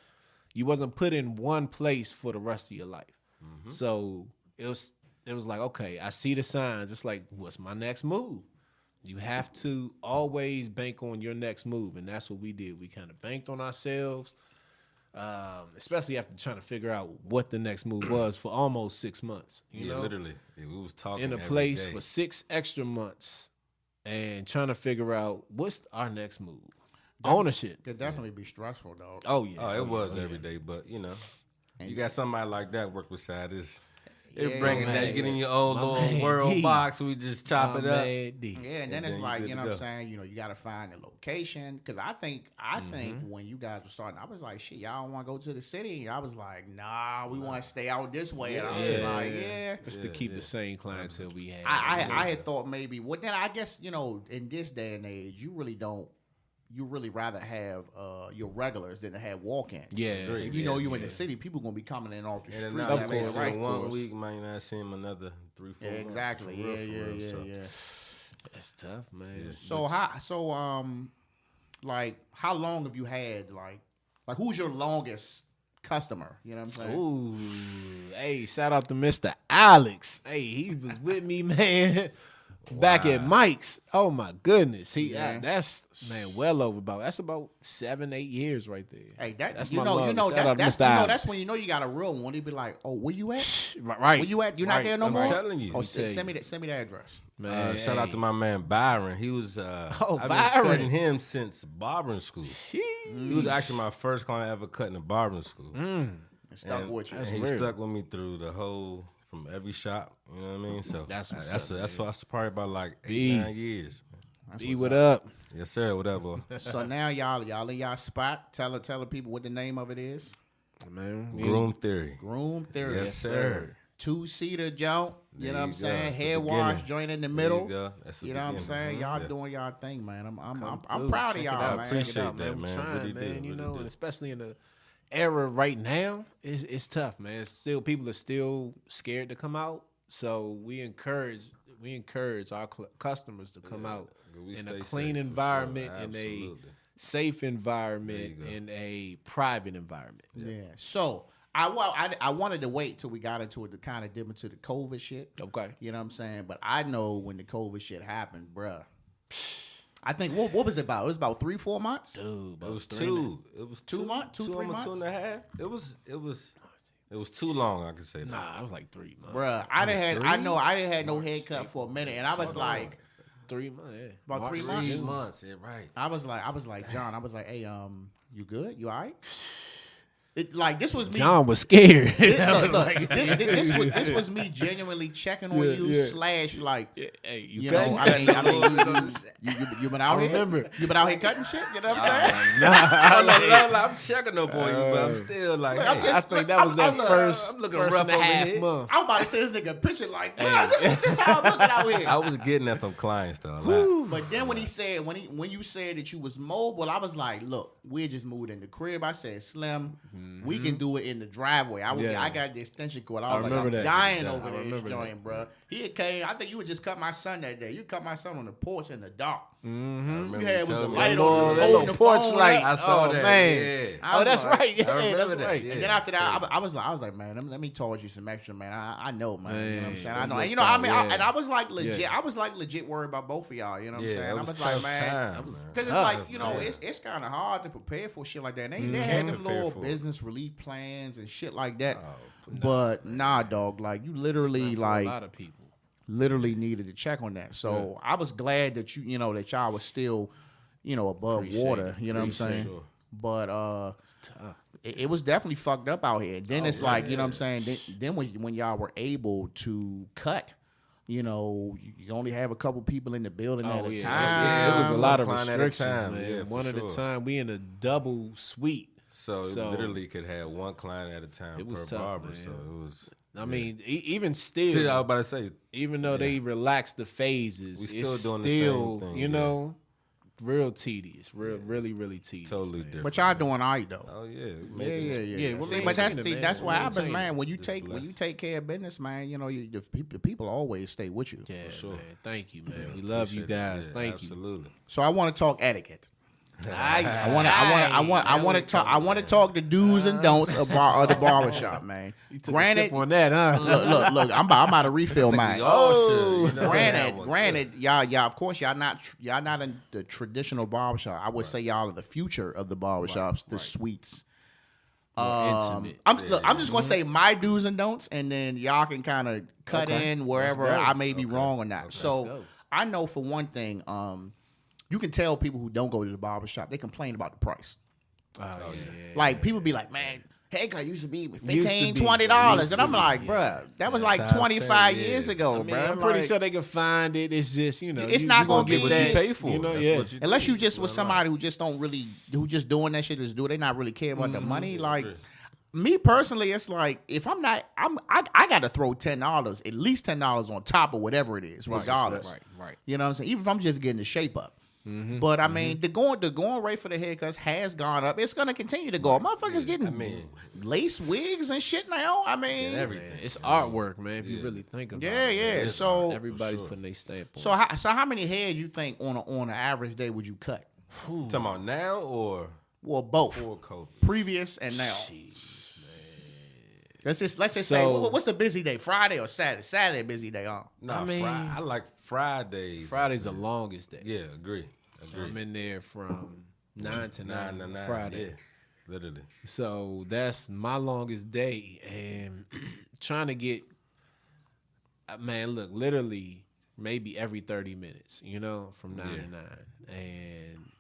[SPEAKER 2] You wasn't put in one place for the rest of your life.
[SPEAKER 3] Mm-hmm.
[SPEAKER 2] So it was like, okay, I see the signs. It's like, what's my next move? You have to always bank on your next move. And that's what we did. We kind of banked on ourselves, especially after trying to figure out what the next move was for almost 6 months. You know?
[SPEAKER 3] literally, we was talking
[SPEAKER 2] In a
[SPEAKER 3] every
[SPEAKER 2] place
[SPEAKER 3] day.
[SPEAKER 2] for 6 extra months and trying to figure out what's our next move. Ownership.
[SPEAKER 4] Could definitely be stressful, dog.
[SPEAKER 2] Oh, yeah.
[SPEAKER 3] Oh, it was every day, but you know, you got somebody like that work beside us. They're
[SPEAKER 4] Yeah,
[SPEAKER 3] bringing
[SPEAKER 2] man.
[SPEAKER 3] that, get in your own
[SPEAKER 2] My
[SPEAKER 3] little
[SPEAKER 2] man
[SPEAKER 3] world
[SPEAKER 2] D.
[SPEAKER 3] box. We just chop it up.
[SPEAKER 4] Yeah, and then it's
[SPEAKER 3] then you
[SPEAKER 4] like,
[SPEAKER 3] good
[SPEAKER 4] you
[SPEAKER 3] to
[SPEAKER 4] know what I'm
[SPEAKER 3] go.
[SPEAKER 4] saying? You know, you got to find a location. Because I think when you guys were starting, I was like, shit, y'all don't want to go to the city? And y'all was like, nah, we want to stay out this way. And I was like, yeah.
[SPEAKER 2] Just to keep the same clientele we had.
[SPEAKER 4] I had thought maybe, well, then I guess, you know, in this day and age, you really don't you really rather have your regulars than to have walk-ins.
[SPEAKER 2] Yeah.
[SPEAKER 4] If you know you in the city, people gonna be coming in off the
[SPEAKER 3] And
[SPEAKER 4] street.
[SPEAKER 3] then
[SPEAKER 2] Of course,
[SPEAKER 3] right.
[SPEAKER 2] of
[SPEAKER 3] One
[SPEAKER 2] course.
[SPEAKER 3] week, might not see him another 3-4
[SPEAKER 4] Yeah,
[SPEAKER 3] months.
[SPEAKER 4] exactly.
[SPEAKER 3] For real,
[SPEAKER 4] Yeah.
[SPEAKER 3] so.
[SPEAKER 2] That's tough, man.
[SPEAKER 4] So like how long have you had like who's your longest customer? You know what I'm saying?
[SPEAKER 2] Ooh, hey, shout out to Mr. Alex. Hey, he was with me, man. Back at Mike's. Oh my goodness. That's well over that's about 7-8 years right there.
[SPEAKER 4] Hey,
[SPEAKER 2] that's
[SPEAKER 4] you
[SPEAKER 2] my
[SPEAKER 4] know,
[SPEAKER 2] longest. Shout out to
[SPEAKER 4] that's
[SPEAKER 2] Mr. Alex.
[SPEAKER 4] that's when you know you got a real one. He'd be like, "Oh, where you at?
[SPEAKER 2] Right.
[SPEAKER 4] Where you at? You're not there no
[SPEAKER 3] I'm
[SPEAKER 4] more."
[SPEAKER 3] telling you.
[SPEAKER 4] Oh,
[SPEAKER 3] Let me
[SPEAKER 4] send me the address.
[SPEAKER 2] Man,
[SPEAKER 3] Shout out to my man Byron. He was
[SPEAKER 2] Byron.
[SPEAKER 3] I've been cutting him since barbering school. He was actually my first client ever cutting in barbering school.
[SPEAKER 4] Stuck with you.
[SPEAKER 3] And he stuck with me through the whole from every shop. You know what I mean? So
[SPEAKER 2] That's what's
[SPEAKER 3] that's probably about like 8-9 years. Man.
[SPEAKER 2] B, what up?
[SPEAKER 3] Yes, sir. What up, boy?
[SPEAKER 4] So now y'all in y'all spot. Tell the people what the name of it is.
[SPEAKER 2] Man,
[SPEAKER 3] Groom Theory.
[SPEAKER 4] Groom Theory.
[SPEAKER 3] Yes, sir.
[SPEAKER 4] 2-seater jump. You know what I'm
[SPEAKER 3] you go.
[SPEAKER 4] saying?
[SPEAKER 3] That's the
[SPEAKER 4] Head wash
[SPEAKER 3] beginning.
[SPEAKER 4] joint in the
[SPEAKER 3] There
[SPEAKER 4] middle.
[SPEAKER 3] you go. That's the
[SPEAKER 4] You know what I'm
[SPEAKER 3] beginning.
[SPEAKER 4] saying? Y'all
[SPEAKER 3] Yeah.
[SPEAKER 4] doing y'all thing, man. I'm
[SPEAKER 2] Dude,
[SPEAKER 4] proud of
[SPEAKER 2] check it
[SPEAKER 4] y'all,
[SPEAKER 2] out.
[SPEAKER 4] man.
[SPEAKER 3] Appreciate
[SPEAKER 2] Check it out,
[SPEAKER 3] that,
[SPEAKER 2] man.
[SPEAKER 3] man.
[SPEAKER 2] We're trying,
[SPEAKER 3] Really
[SPEAKER 2] man.
[SPEAKER 3] do,
[SPEAKER 2] You
[SPEAKER 3] really
[SPEAKER 2] know,
[SPEAKER 3] do.
[SPEAKER 2] and especially in the era right now, it's tough, man. It's still people are still scared to come out. So we encourage our customers to come out
[SPEAKER 3] We
[SPEAKER 2] in
[SPEAKER 3] stay
[SPEAKER 2] a
[SPEAKER 3] safe,
[SPEAKER 2] clean
[SPEAKER 3] for
[SPEAKER 2] environment,
[SPEAKER 3] sure.
[SPEAKER 2] in a
[SPEAKER 3] Absolutely.
[SPEAKER 2] safe environment,
[SPEAKER 3] There you go.
[SPEAKER 2] in a private environment.
[SPEAKER 4] Yeah. So I wanted to wait till we got into it to kind of dip into the COVID shit.
[SPEAKER 2] Okay.
[SPEAKER 4] You know what I'm saying? But I know when the COVID shit happened, bruh. I think what was it about? It was about 3-4 months.
[SPEAKER 2] Dude,
[SPEAKER 3] It was 2. It was
[SPEAKER 4] 2 months? 2-3
[SPEAKER 3] almost
[SPEAKER 4] months?
[SPEAKER 3] 2.5. It was too long. I could say that.
[SPEAKER 2] Nah, I was like 3 months.
[SPEAKER 4] Bruh, I didn't had no
[SPEAKER 2] March,
[SPEAKER 4] haircut
[SPEAKER 2] April,
[SPEAKER 4] for a minute, and I was like,
[SPEAKER 2] 3 months. Yeah.
[SPEAKER 4] About
[SPEAKER 2] March,
[SPEAKER 4] 3
[SPEAKER 2] June.
[SPEAKER 4] months?
[SPEAKER 3] 3 months. Yeah, right.
[SPEAKER 4] I was like, John, hey, you good? You all right? This was me.
[SPEAKER 2] John was scared.
[SPEAKER 4] Look, this was me genuinely checking on you / like,
[SPEAKER 2] Hey,
[SPEAKER 4] you
[SPEAKER 2] cutting?
[SPEAKER 4] know, I mean, you been out here?
[SPEAKER 2] remember.
[SPEAKER 4] You been out here cutting shit? You know what I'm saying?
[SPEAKER 3] I'm checking up on you, but I'm still like,
[SPEAKER 4] I'm
[SPEAKER 3] hey,
[SPEAKER 2] I think that was that first
[SPEAKER 3] I'm looking
[SPEAKER 2] first
[SPEAKER 3] rough
[SPEAKER 2] and a
[SPEAKER 3] over
[SPEAKER 2] half
[SPEAKER 3] here.
[SPEAKER 2] month.
[SPEAKER 4] I'm about to say this nigga a picture like, yeah, this how I'm looking out here.
[SPEAKER 3] I was getting at them clients though. A lot.
[SPEAKER 4] But then when he said when you said that you was mobile, I was like, look, we just moved in the crib. I said, Slim, we can do it in the driveway. I got the extension cord. I was like, I'm dying over this joint, bro. He came. I think you would just cut my son that day. You cut my son on the porch in the dark.
[SPEAKER 3] I remember
[SPEAKER 4] You had
[SPEAKER 3] you
[SPEAKER 4] was the
[SPEAKER 3] telling me
[SPEAKER 4] light
[SPEAKER 3] that.
[SPEAKER 4] on,
[SPEAKER 2] that
[SPEAKER 4] holding
[SPEAKER 2] little
[SPEAKER 4] the
[SPEAKER 2] porch
[SPEAKER 4] phone
[SPEAKER 2] light.
[SPEAKER 4] up.
[SPEAKER 3] I saw that.
[SPEAKER 2] man.
[SPEAKER 3] Yeah.
[SPEAKER 4] I was
[SPEAKER 2] That's
[SPEAKER 4] like-
[SPEAKER 2] right. Yeah,
[SPEAKER 3] remember
[SPEAKER 2] that's
[SPEAKER 3] that,
[SPEAKER 2] right.
[SPEAKER 3] yeah.
[SPEAKER 4] And then after that, I was like, man, let me charge you some extra, man. I know, man. You know what I'm saying? I
[SPEAKER 2] Man,
[SPEAKER 4] know.
[SPEAKER 2] look
[SPEAKER 4] And, you know, I mean,
[SPEAKER 2] out, yeah.
[SPEAKER 4] and I was like legit.
[SPEAKER 2] Yeah.
[SPEAKER 4] I was like legit worried about both of y'all. You know what I'm
[SPEAKER 3] Yeah,
[SPEAKER 4] saying?
[SPEAKER 3] it
[SPEAKER 4] I
[SPEAKER 3] was
[SPEAKER 4] was like,
[SPEAKER 3] tough
[SPEAKER 4] man,
[SPEAKER 3] time, man.
[SPEAKER 4] because it's
[SPEAKER 2] Tough
[SPEAKER 4] like, you know,
[SPEAKER 3] time.
[SPEAKER 4] it's kind of hard to prepare for shit like that. They had
[SPEAKER 3] Can't
[SPEAKER 4] them
[SPEAKER 3] prepare
[SPEAKER 4] little
[SPEAKER 3] for it.
[SPEAKER 4] business relief plans and shit like that.
[SPEAKER 3] Oh,
[SPEAKER 4] But nah, dog, like you literally
[SPEAKER 2] For
[SPEAKER 4] like
[SPEAKER 2] a lot of people.
[SPEAKER 4] literally needed to check on that. So I was glad that that y'all was still, above
[SPEAKER 2] Appreciate
[SPEAKER 4] water.
[SPEAKER 2] it.
[SPEAKER 4] You know what I'm saying?
[SPEAKER 3] sure.
[SPEAKER 4] But
[SPEAKER 2] It's tough.
[SPEAKER 4] it was definitely fucked up out here. Then it's like, you know what I'm saying? Then when y'all were able to cut, you only have a couple people in the building at a time.
[SPEAKER 2] It was a lot of
[SPEAKER 3] One client at a
[SPEAKER 2] restrictions,
[SPEAKER 3] time,
[SPEAKER 2] man.
[SPEAKER 3] yeah, for
[SPEAKER 2] One at a
[SPEAKER 3] sure.
[SPEAKER 2] time. We in a double suite.
[SPEAKER 3] So it
[SPEAKER 2] So-
[SPEAKER 3] literally could have one client at a time
[SPEAKER 2] It was
[SPEAKER 3] per
[SPEAKER 2] tough,
[SPEAKER 3] barber.
[SPEAKER 2] man.
[SPEAKER 3] So it was.
[SPEAKER 2] I mean, even
[SPEAKER 3] See, I was
[SPEAKER 2] still,
[SPEAKER 3] about to say,
[SPEAKER 2] even though they relaxed the phases,
[SPEAKER 3] We still
[SPEAKER 2] it's
[SPEAKER 3] doing the same
[SPEAKER 2] still,
[SPEAKER 3] thing,
[SPEAKER 2] you
[SPEAKER 3] yeah.
[SPEAKER 2] know, real tedious, really tedious.
[SPEAKER 3] totally
[SPEAKER 2] man.
[SPEAKER 3] different.
[SPEAKER 4] But y'all doing all right though.
[SPEAKER 3] Oh yeah,
[SPEAKER 2] Yeah, we're
[SPEAKER 4] See, but that's
[SPEAKER 2] maintaining it, man.
[SPEAKER 4] that's
[SPEAKER 2] We're
[SPEAKER 4] what happens,
[SPEAKER 2] maintaining
[SPEAKER 4] man.
[SPEAKER 2] it.
[SPEAKER 4] When you
[SPEAKER 3] Just
[SPEAKER 4] take
[SPEAKER 3] blessed.
[SPEAKER 4] care of business, man, the people always stay with you.
[SPEAKER 2] Yeah,
[SPEAKER 3] sure.
[SPEAKER 2] man. Thank you, man. We love you guys. Thank you.
[SPEAKER 3] Absolutely.
[SPEAKER 4] So I want to talk etiquette.
[SPEAKER 2] I
[SPEAKER 4] I want to talk the do's and don'ts of the barbershop, man.
[SPEAKER 2] You took a
[SPEAKER 4] Granted,
[SPEAKER 2] sip on that, huh?
[SPEAKER 4] look, I'm about to refill mine.
[SPEAKER 3] Oh, should. You know, that one.
[SPEAKER 4] Granted, y'all, of course, y'all not in the traditional barbershop. I would say y'all are the future of the barbershops, the suites.
[SPEAKER 2] Intimate.
[SPEAKER 4] I'm just gonna say my do's and don'ts, and then y'all can kind of cut in wherever
[SPEAKER 2] Let's go.
[SPEAKER 4] I may be wrong or not.
[SPEAKER 2] Let's
[SPEAKER 4] So
[SPEAKER 2] go.
[SPEAKER 4] I know for one thing, you can tell people who don't go to the barbershop, they complain about the price.
[SPEAKER 2] Oh, yeah.
[SPEAKER 4] Like people be like, man, haircut used to be $15,
[SPEAKER 2] Used to be.
[SPEAKER 4] $20,
[SPEAKER 2] Used
[SPEAKER 4] and
[SPEAKER 2] to
[SPEAKER 4] I'm
[SPEAKER 2] be,
[SPEAKER 4] like,
[SPEAKER 2] yeah.
[SPEAKER 4] bruh, that was like
[SPEAKER 3] Times
[SPEAKER 4] 25
[SPEAKER 3] change,
[SPEAKER 4] years
[SPEAKER 3] yeah.
[SPEAKER 4] ago,
[SPEAKER 2] I mean,
[SPEAKER 4] bruh.
[SPEAKER 2] I'm pretty
[SPEAKER 4] Like,
[SPEAKER 2] sure they can find it. It's just,
[SPEAKER 4] It's
[SPEAKER 2] you
[SPEAKER 4] not gonna
[SPEAKER 2] get
[SPEAKER 4] be-
[SPEAKER 3] What
[SPEAKER 4] that,
[SPEAKER 3] you pay for?
[SPEAKER 2] You know,
[SPEAKER 3] That's
[SPEAKER 2] yeah.
[SPEAKER 3] what you
[SPEAKER 4] unless
[SPEAKER 3] do.
[SPEAKER 4] you just with
[SPEAKER 3] That's
[SPEAKER 4] somebody who just don't really, who just doing that shit is do, they not really care about the money. Like
[SPEAKER 3] agree.
[SPEAKER 4] me personally, it's like if I'm not, I got to throw $10, at least $10 on top of whatever it is, regardless.
[SPEAKER 2] Right.
[SPEAKER 4] You know what I'm saying? Even if I'm just getting the shape up. But I mean, the going rate for the haircuts has gone up. It's gonna continue to go up. Motherfuckers getting lace wigs and shit now. I mean,
[SPEAKER 3] everything.
[SPEAKER 2] It's artwork, man. If you really think about it.
[SPEAKER 4] Yeah.
[SPEAKER 2] Man.
[SPEAKER 4] So
[SPEAKER 2] everybody's putting their stamp on.
[SPEAKER 4] So how many hair you think on an average day would you cut?
[SPEAKER 3] Talking about now or
[SPEAKER 4] Well, both.
[SPEAKER 3] before COVID?
[SPEAKER 4] Previous and now. Let's just say what's a busy day? Friday or Saturday? Saturday a busy day, huh?
[SPEAKER 3] No, I like Fridays.
[SPEAKER 2] Friday's the longest day.
[SPEAKER 3] Yeah, agree.
[SPEAKER 2] I'm in there from 9 to 9 on Friday.
[SPEAKER 3] Yeah, literally.
[SPEAKER 2] So that's my longest day, and trying to get, man, look, literally maybe every 30 minutes, from 9 to 9, and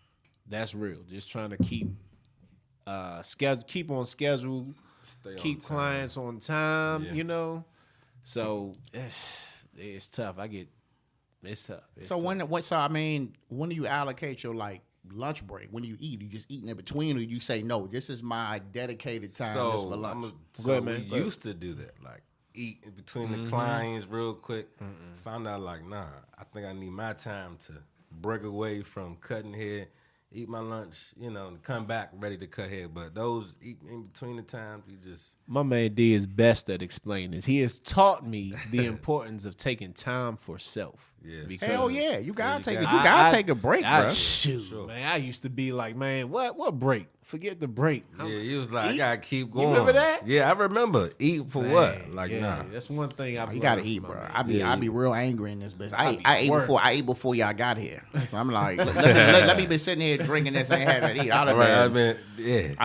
[SPEAKER 2] that's real. Just trying to keep keep on schedule, keep clients on time, So it's tough. It's tough.
[SPEAKER 4] So when do you allocate your lunch break? When do you eat? You just eating in between, or you say no? This is my dedicated time just for lunch.
[SPEAKER 3] We used to do that, like eat in between the clients real quick. Found out nah, I think I need my time to break away from cutting hair, eat my lunch, and come back ready to cut hair. But those eat in between the times, you just.
[SPEAKER 2] My man D is best at explaining this. He has taught me the importance of taking time for self.
[SPEAKER 3] Yeah.
[SPEAKER 4] Hell yeah, you gotta take a break, bro.
[SPEAKER 2] Shoot, man. I used to be like, man, what break? Forget the break.
[SPEAKER 3] Yeah, he was like, I gotta keep going.
[SPEAKER 2] You remember that?
[SPEAKER 3] Yeah, I remember. Eat for what? Nah.
[SPEAKER 2] That's one thing
[SPEAKER 4] You gotta eat, bro. I be real angry in this bitch. I ate before y'all got here. So I'm like, let me be sitting here drinking this and ain't having to eat. I'd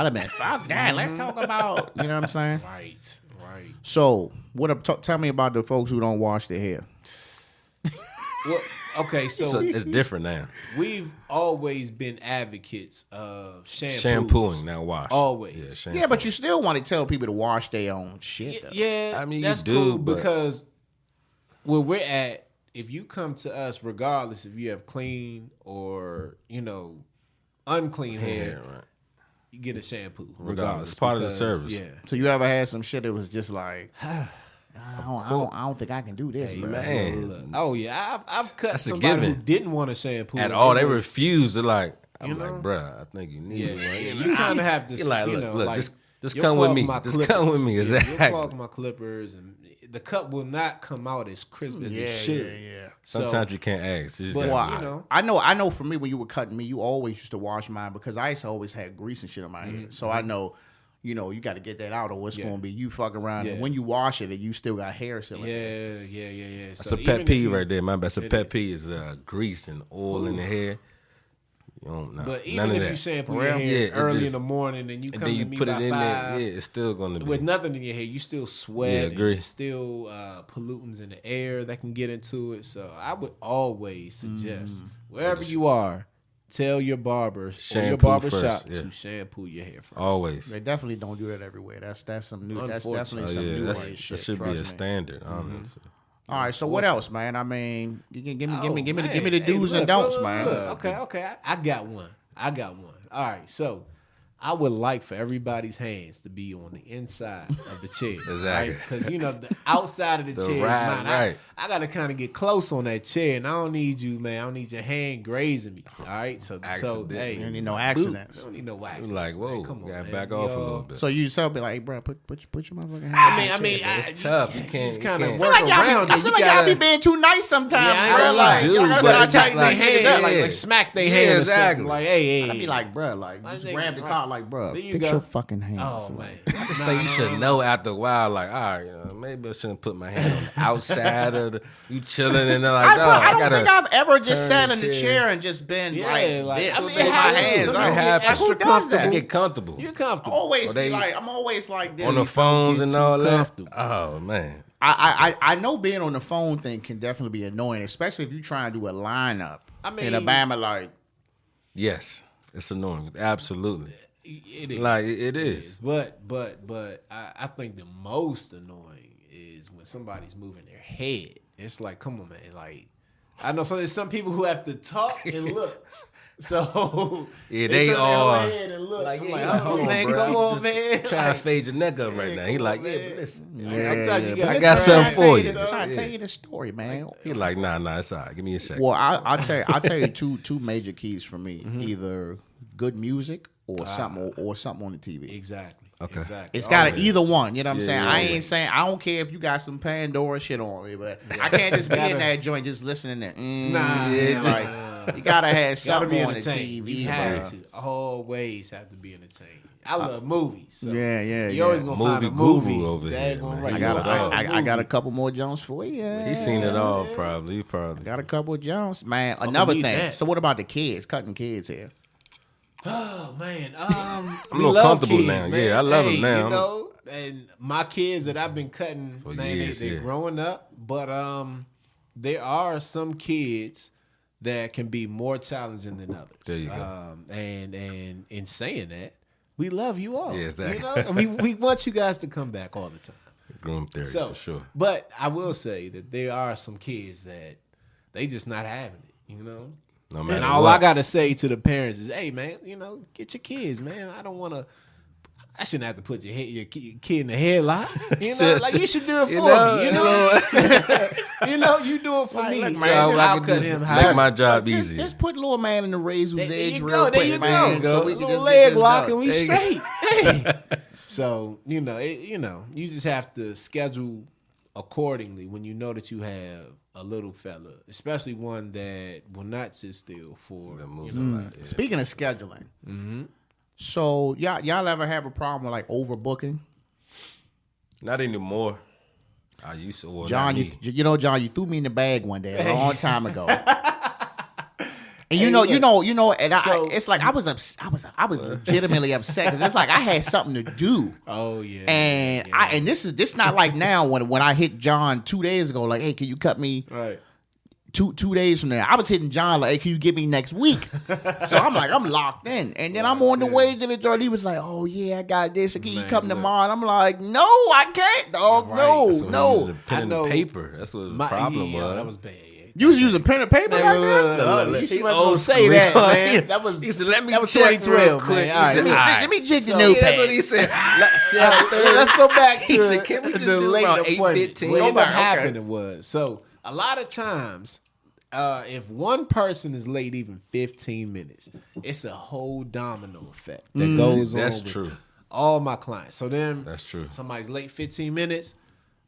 [SPEAKER 4] have been, fuck that. Let's talk about, you know what I'm saying?
[SPEAKER 2] Right.
[SPEAKER 4] So, tell me about the folks who don't wash their hair.
[SPEAKER 2] Well, okay, so
[SPEAKER 3] it's different now.
[SPEAKER 2] We've always been advocates of
[SPEAKER 3] shampooing, now wash.
[SPEAKER 2] Always.
[SPEAKER 4] Yeah, but you still want to tell people to wash their own shit.
[SPEAKER 2] Yeah,
[SPEAKER 3] I mean,
[SPEAKER 2] that's
[SPEAKER 3] you do,
[SPEAKER 2] cool
[SPEAKER 3] but
[SPEAKER 2] because where we're at, if you come to us, regardless if you have clean or unclean hair,
[SPEAKER 3] right.
[SPEAKER 2] you get a shampoo.
[SPEAKER 3] Regardless, it's part of the service.
[SPEAKER 2] Yeah.
[SPEAKER 4] So you ever had some shit that was just like, I don't think I can do this, bro.
[SPEAKER 3] Man.
[SPEAKER 2] Oh yeah, I've cut
[SPEAKER 3] That's a
[SPEAKER 2] somebody who
[SPEAKER 3] given.
[SPEAKER 2] didn't want a shampoo
[SPEAKER 3] At all, they refuse. They're like, I'm
[SPEAKER 2] know?
[SPEAKER 3] like, bruh, I think you need one.
[SPEAKER 2] You kind of have to,
[SPEAKER 3] You're like, look, just
[SPEAKER 2] you'll
[SPEAKER 3] come with
[SPEAKER 2] clog
[SPEAKER 3] me.
[SPEAKER 2] my
[SPEAKER 3] Just
[SPEAKER 2] clippers.
[SPEAKER 3] come with me.
[SPEAKER 2] Yeah,
[SPEAKER 3] Exactly.
[SPEAKER 2] you'll clog my clippers, and the cut will not come out as crisp as it should.
[SPEAKER 4] Yeah.
[SPEAKER 3] Sometimes you can't ask. You just
[SPEAKER 2] But,
[SPEAKER 3] gotta-
[SPEAKER 4] I know for me, when you were cutting me, you always used to wash mine because I used to always have grease and shit on my head. So I know, you got to get that out or it's going to be you fucking around. And when you wash it, you still got hair still in there.
[SPEAKER 2] Yeah.
[SPEAKER 3] That's a pet peeve right there, man. That's a pet peeve is grease and oil in the hair. You don't know.
[SPEAKER 2] But
[SPEAKER 3] None
[SPEAKER 2] even
[SPEAKER 3] of
[SPEAKER 2] if
[SPEAKER 3] that.
[SPEAKER 2] you shampoo your hair early in the morning and you come
[SPEAKER 3] then you
[SPEAKER 2] to me
[SPEAKER 3] put
[SPEAKER 2] by
[SPEAKER 3] it in
[SPEAKER 2] 5,
[SPEAKER 3] there, it's still gonna be
[SPEAKER 2] with nothing in your hair, you still sweat.
[SPEAKER 3] Yeah, agree.
[SPEAKER 2] And there's still pollutants in the air that can get into it. So I would always suggest wherever you are, tell your barbers or your
[SPEAKER 3] Shampoo
[SPEAKER 2] barber
[SPEAKER 3] first,
[SPEAKER 2] shop
[SPEAKER 3] yeah.
[SPEAKER 2] to shampoo your hair first.
[SPEAKER 3] always.
[SPEAKER 4] They definitely don't do that everywhere. That's some new. That's definitely some new
[SPEAKER 3] That
[SPEAKER 4] shit.
[SPEAKER 3] should be
[SPEAKER 4] trust
[SPEAKER 3] a
[SPEAKER 4] me.
[SPEAKER 3] standard, honestly.
[SPEAKER 4] All right, so what else, man? I mean, give me the
[SPEAKER 2] Hey,
[SPEAKER 4] do's and
[SPEAKER 2] look,
[SPEAKER 4] don'ts,
[SPEAKER 2] look,
[SPEAKER 4] man.
[SPEAKER 2] look. Okay. I got one. All right, so I would like for everybody's hands to be on the inside of the chair.
[SPEAKER 3] Exactly.
[SPEAKER 2] Because, the outside of the chair is mine.
[SPEAKER 3] right.
[SPEAKER 2] I got to kind of get close on that chair, and I don't need you, man. I don't need your hand grazing me. All right? So hey.
[SPEAKER 4] You don't need no accidents.
[SPEAKER 2] I don't need no
[SPEAKER 3] It's
[SPEAKER 2] accidents.
[SPEAKER 3] like, whoa,
[SPEAKER 2] man. Come on,
[SPEAKER 3] gotta
[SPEAKER 2] man.
[SPEAKER 3] back off a little bit.
[SPEAKER 4] So you tell me like, hey, bro, put your motherfucking hand.
[SPEAKER 2] I mean,
[SPEAKER 3] it's tough. You can't.
[SPEAKER 2] just kind of
[SPEAKER 3] you
[SPEAKER 2] work
[SPEAKER 3] can't.
[SPEAKER 2] around
[SPEAKER 4] I
[SPEAKER 2] it.
[SPEAKER 4] feel like y'all be being too nice sometimes.
[SPEAKER 2] Yeah,
[SPEAKER 4] bro.
[SPEAKER 2] I
[SPEAKER 4] Like,
[SPEAKER 3] do,
[SPEAKER 4] y'all gotta
[SPEAKER 3] but
[SPEAKER 4] start
[SPEAKER 3] it's just
[SPEAKER 4] tightening
[SPEAKER 3] like,
[SPEAKER 4] their
[SPEAKER 2] hand,
[SPEAKER 4] hands up.
[SPEAKER 2] like smack their
[SPEAKER 3] Yeah,
[SPEAKER 2] hand or
[SPEAKER 3] exactly.
[SPEAKER 2] something. Like, hey.
[SPEAKER 4] I be like, bro, like
[SPEAKER 2] I
[SPEAKER 4] just
[SPEAKER 2] think
[SPEAKER 4] grab the
[SPEAKER 2] right.
[SPEAKER 4] car, like, bro,
[SPEAKER 2] There you
[SPEAKER 4] fix
[SPEAKER 2] go.
[SPEAKER 4] your fucking hands.
[SPEAKER 2] Oh,
[SPEAKER 4] Like,
[SPEAKER 2] man.
[SPEAKER 3] I think you should know after a while, like, all right, maybe I shouldn't put my hand on the outside of the. You chilling and they're like,
[SPEAKER 4] I don't
[SPEAKER 3] gotta
[SPEAKER 4] think I've ever just
[SPEAKER 3] turn
[SPEAKER 4] sat in the
[SPEAKER 3] chair.
[SPEAKER 4] chair and just been
[SPEAKER 2] Yeah,
[SPEAKER 4] like this.
[SPEAKER 2] I mean,
[SPEAKER 4] with
[SPEAKER 2] it
[SPEAKER 4] my
[SPEAKER 2] happens.
[SPEAKER 4] hands
[SPEAKER 2] Sometimes
[SPEAKER 4] up.
[SPEAKER 2] you get extra
[SPEAKER 4] Who does
[SPEAKER 2] comfortable.
[SPEAKER 4] that?
[SPEAKER 3] get comfortable
[SPEAKER 2] You're comfortable.
[SPEAKER 4] I'm always like this.
[SPEAKER 3] on the phones and all that.
[SPEAKER 2] comfortable.
[SPEAKER 3] Oh man,
[SPEAKER 4] I know being on the phone thing can definitely be annoying, especially if you try to do a lineup.
[SPEAKER 2] I mean-
[SPEAKER 4] in Alabama, like
[SPEAKER 3] yes, it's annoying. Absolutely,
[SPEAKER 2] It is.
[SPEAKER 3] like it is.
[SPEAKER 2] But I think the most annoying is when somebody's moving their head. It's like, come on, man. Like, I know there's some people who have to talk and look. So
[SPEAKER 3] Yeah,
[SPEAKER 2] they
[SPEAKER 3] they
[SPEAKER 2] turn their
[SPEAKER 3] all
[SPEAKER 2] whole head and look.
[SPEAKER 3] like,
[SPEAKER 2] I'm
[SPEAKER 3] yeah,
[SPEAKER 2] like,
[SPEAKER 3] yeah,
[SPEAKER 2] hold on, man, come on, man.
[SPEAKER 3] Trying to fade your neck up right now. He
[SPEAKER 2] come
[SPEAKER 3] like,
[SPEAKER 2] on,
[SPEAKER 3] yeah,
[SPEAKER 2] man.
[SPEAKER 3] but listen.
[SPEAKER 2] Sometimes you get
[SPEAKER 3] I got something for you.
[SPEAKER 4] I'm trying to tell
[SPEAKER 3] Yeah.
[SPEAKER 4] you the story, man.
[SPEAKER 3] He like, nah, it's all right. Give me a second.
[SPEAKER 4] Well, I'll tell you two major keys for me. Either good music or something on the TV.
[SPEAKER 2] Exactly.
[SPEAKER 3] Okay.
[SPEAKER 2] Exactly.
[SPEAKER 4] It's got to
[SPEAKER 3] Always.
[SPEAKER 4] either one. You know what I'm saying?
[SPEAKER 3] Yeah,
[SPEAKER 4] I
[SPEAKER 3] always.
[SPEAKER 4] ain't saying I don't care if you got some Pandora shit on me, but I can't just be in that joint just listening to.
[SPEAKER 2] Nah,
[SPEAKER 4] like you gotta have
[SPEAKER 2] Gotta
[SPEAKER 4] something
[SPEAKER 2] be
[SPEAKER 4] on the
[SPEAKER 2] entertained.
[SPEAKER 4] TV.
[SPEAKER 2] You have
[SPEAKER 4] bro.
[SPEAKER 2] to. Always have to be entertained. I love movies. So
[SPEAKER 4] Yeah.
[SPEAKER 2] you always gonna find a
[SPEAKER 3] Movie
[SPEAKER 2] movie
[SPEAKER 3] guru over
[SPEAKER 2] that
[SPEAKER 3] here,
[SPEAKER 2] ain't gonna
[SPEAKER 3] man.
[SPEAKER 2] write.
[SPEAKER 3] He
[SPEAKER 4] I
[SPEAKER 2] You
[SPEAKER 4] got
[SPEAKER 2] gonna find a
[SPEAKER 4] I got a
[SPEAKER 2] movie.
[SPEAKER 4] couple more Jones for you.
[SPEAKER 3] He's seen it all, probably. He probably.
[SPEAKER 4] Got a couple of Jones, man. Another
[SPEAKER 2] need
[SPEAKER 4] thing.
[SPEAKER 2] that.
[SPEAKER 4] So what about the kids? Cutting kids here.
[SPEAKER 2] Oh man,
[SPEAKER 3] I'm a
[SPEAKER 2] we
[SPEAKER 3] little
[SPEAKER 2] love
[SPEAKER 3] comfortable
[SPEAKER 2] kids,
[SPEAKER 3] now.
[SPEAKER 2] man.
[SPEAKER 3] Yeah, I love them now.
[SPEAKER 2] You know, and my kids that I've been cutting,
[SPEAKER 3] For
[SPEAKER 2] man,
[SPEAKER 3] years,
[SPEAKER 2] they're
[SPEAKER 3] yeah.
[SPEAKER 2] growing up. But there are some kids that can be more challenging than others.
[SPEAKER 3] There you go.
[SPEAKER 2] And in saying that, we love you all.
[SPEAKER 3] Yeah, exactly.
[SPEAKER 2] You know, and we want you guys to come back all the time.
[SPEAKER 3] Groom theory,
[SPEAKER 2] So,
[SPEAKER 3] for sure.
[SPEAKER 2] But I will say that there are some kids that they just not having it. You know.
[SPEAKER 3] No matter
[SPEAKER 2] And all
[SPEAKER 3] what.
[SPEAKER 2] I gotta say to the parents is, "Hey, man, you know, get your kids, man. I don't want to. I shouldn't have to put your kid in the headlock. You know, like you should do it for me. You know, you know, you do it for
[SPEAKER 4] Like,
[SPEAKER 2] me.
[SPEAKER 4] look,
[SPEAKER 2] So
[SPEAKER 4] man,
[SPEAKER 3] all I
[SPEAKER 2] I'll
[SPEAKER 3] can
[SPEAKER 2] cut
[SPEAKER 3] do is
[SPEAKER 2] him
[SPEAKER 3] make
[SPEAKER 2] high.
[SPEAKER 3] my job
[SPEAKER 4] Just,
[SPEAKER 3] easier.
[SPEAKER 4] just put little man in the razor's
[SPEAKER 2] There
[SPEAKER 4] edge
[SPEAKER 2] you
[SPEAKER 4] real
[SPEAKER 2] go.
[SPEAKER 4] quick,
[SPEAKER 2] There you
[SPEAKER 4] man.
[SPEAKER 2] go.
[SPEAKER 4] So we
[SPEAKER 2] A
[SPEAKER 4] can
[SPEAKER 2] little
[SPEAKER 4] just
[SPEAKER 2] leg
[SPEAKER 4] get this
[SPEAKER 2] lock
[SPEAKER 4] done.
[SPEAKER 2] and we
[SPEAKER 3] There you
[SPEAKER 2] straight. Hey. So you know, you just have to schedule accordingly when you know that you have a little fella, especially one that will not sit still for
[SPEAKER 3] That moves
[SPEAKER 2] you know,
[SPEAKER 3] a lot, yeah.
[SPEAKER 4] Speaking of scheduling, so y'all ever have a problem with like overbooking?
[SPEAKER 3] Not anymore. I used to. Well,
[SPEAKER 4] John,
[SPEAKER 3] not me.
[SPEAKER 4] John, you threw me in the bag one day a long time ago. And
[SPEAKER 2] Hey,
[SPEAKER 4] you
[SPEAKER 2] look.
[SPEAKER 4] know, and
[SPEAKER 2] So-
[SPEAKER 4] it's like I was legitimately upset because it's like I had something to do.
[SPEAKER 2] Oh yeah.
[SPEAKER 4] And
[SPEAKER 2] yeah.
[SPEAKER 4] this not like now when I hit John 2 days ago, like, hey, can you cut me
[SPEAKER 2] right.
[SPEAKER 4] two days from there? I was hitting John like, hey, can you get me next week? So I'm like, I'm locked in. And then I'm on the way to the joint. He was like, oh yeah, I got this. Can you
[SPEAKER 2] Man,
[SPEAKER 4] come
[SPEAKER 2] look.
[SPEAKER 4] tomorrow? And I'm like, no, I can't, dog.
[SPEAKER 2] Right.
[SPEAKER 4] No,
[SPEAKER 3] So he
[SPEAKER 4] no.
[SPEAKER 3] used the pen
[SPEAKER 2] I
[SPEAKER 3] and
[SPEAKER 2] know
[SPEAKER 3] the paper. That's what the problem was.
[SPEAKER 2] That was bad.
[SPEAKER 4] You was using pen and paper
[SPEAKER 2] Man,
[SPEAKER 4] back
[SPEAKER 2] look,
[SPEAKER 4] then?
[SPEAKER 2] look, you
[SPEAKER 3] He
[SPEAKER 2] should
[SPEAKER 3] old
[SPEAKER 2] say
[SPEAKER 3] school.
[SPEAKER 2] that, man. That was
[SPEAKER 3] He used to let me
[SPEAKER 2] that was
[SPEAKER 3] check
[SPEAKER 2] 2012,
[SPEAKER 3] real quick.
[SPEAKER 2] man. All right,
[SPEAKER 3] He said,
[SPEAKER 4] Let me jig the
[SPEAKER 2] So,
[SPEAKER 4] new
[SPEAKER 3] yeah, that's what
[SPEAKER 4] pad.
[SPEAKER 3] he said.
[SPEAKER 2] Let's go back to
[SPEAKER 3] He said, "Can we just
[SPEAKER 2] the
[SPEAKER 3] do
[SPEAKER 2] late
[SPEAKER 3] about
[SPEAKER 2] appointment."
[SPEAKER 3] 8:15?
[SPEAKER 2] What
[SPEAKER 4] Go
[SPEAKER 2] ended
[SPEAKER 4] back,
[SPEAKER 2] up
[SPEAKER 4] okay.
[SPEAKER 2] happening was, so a lot of times, if one person is late even 15 minutes, it's a whole domino effect that goes on.
[SPEAKER 3] That's
[SPEAKER 2] with
[SPEAKER 3] true.
[SPEAKER 2] All my clients. So then
[SPEAKER 3] That's true.
[SPEAKER 2] somebody's late 15 minutes,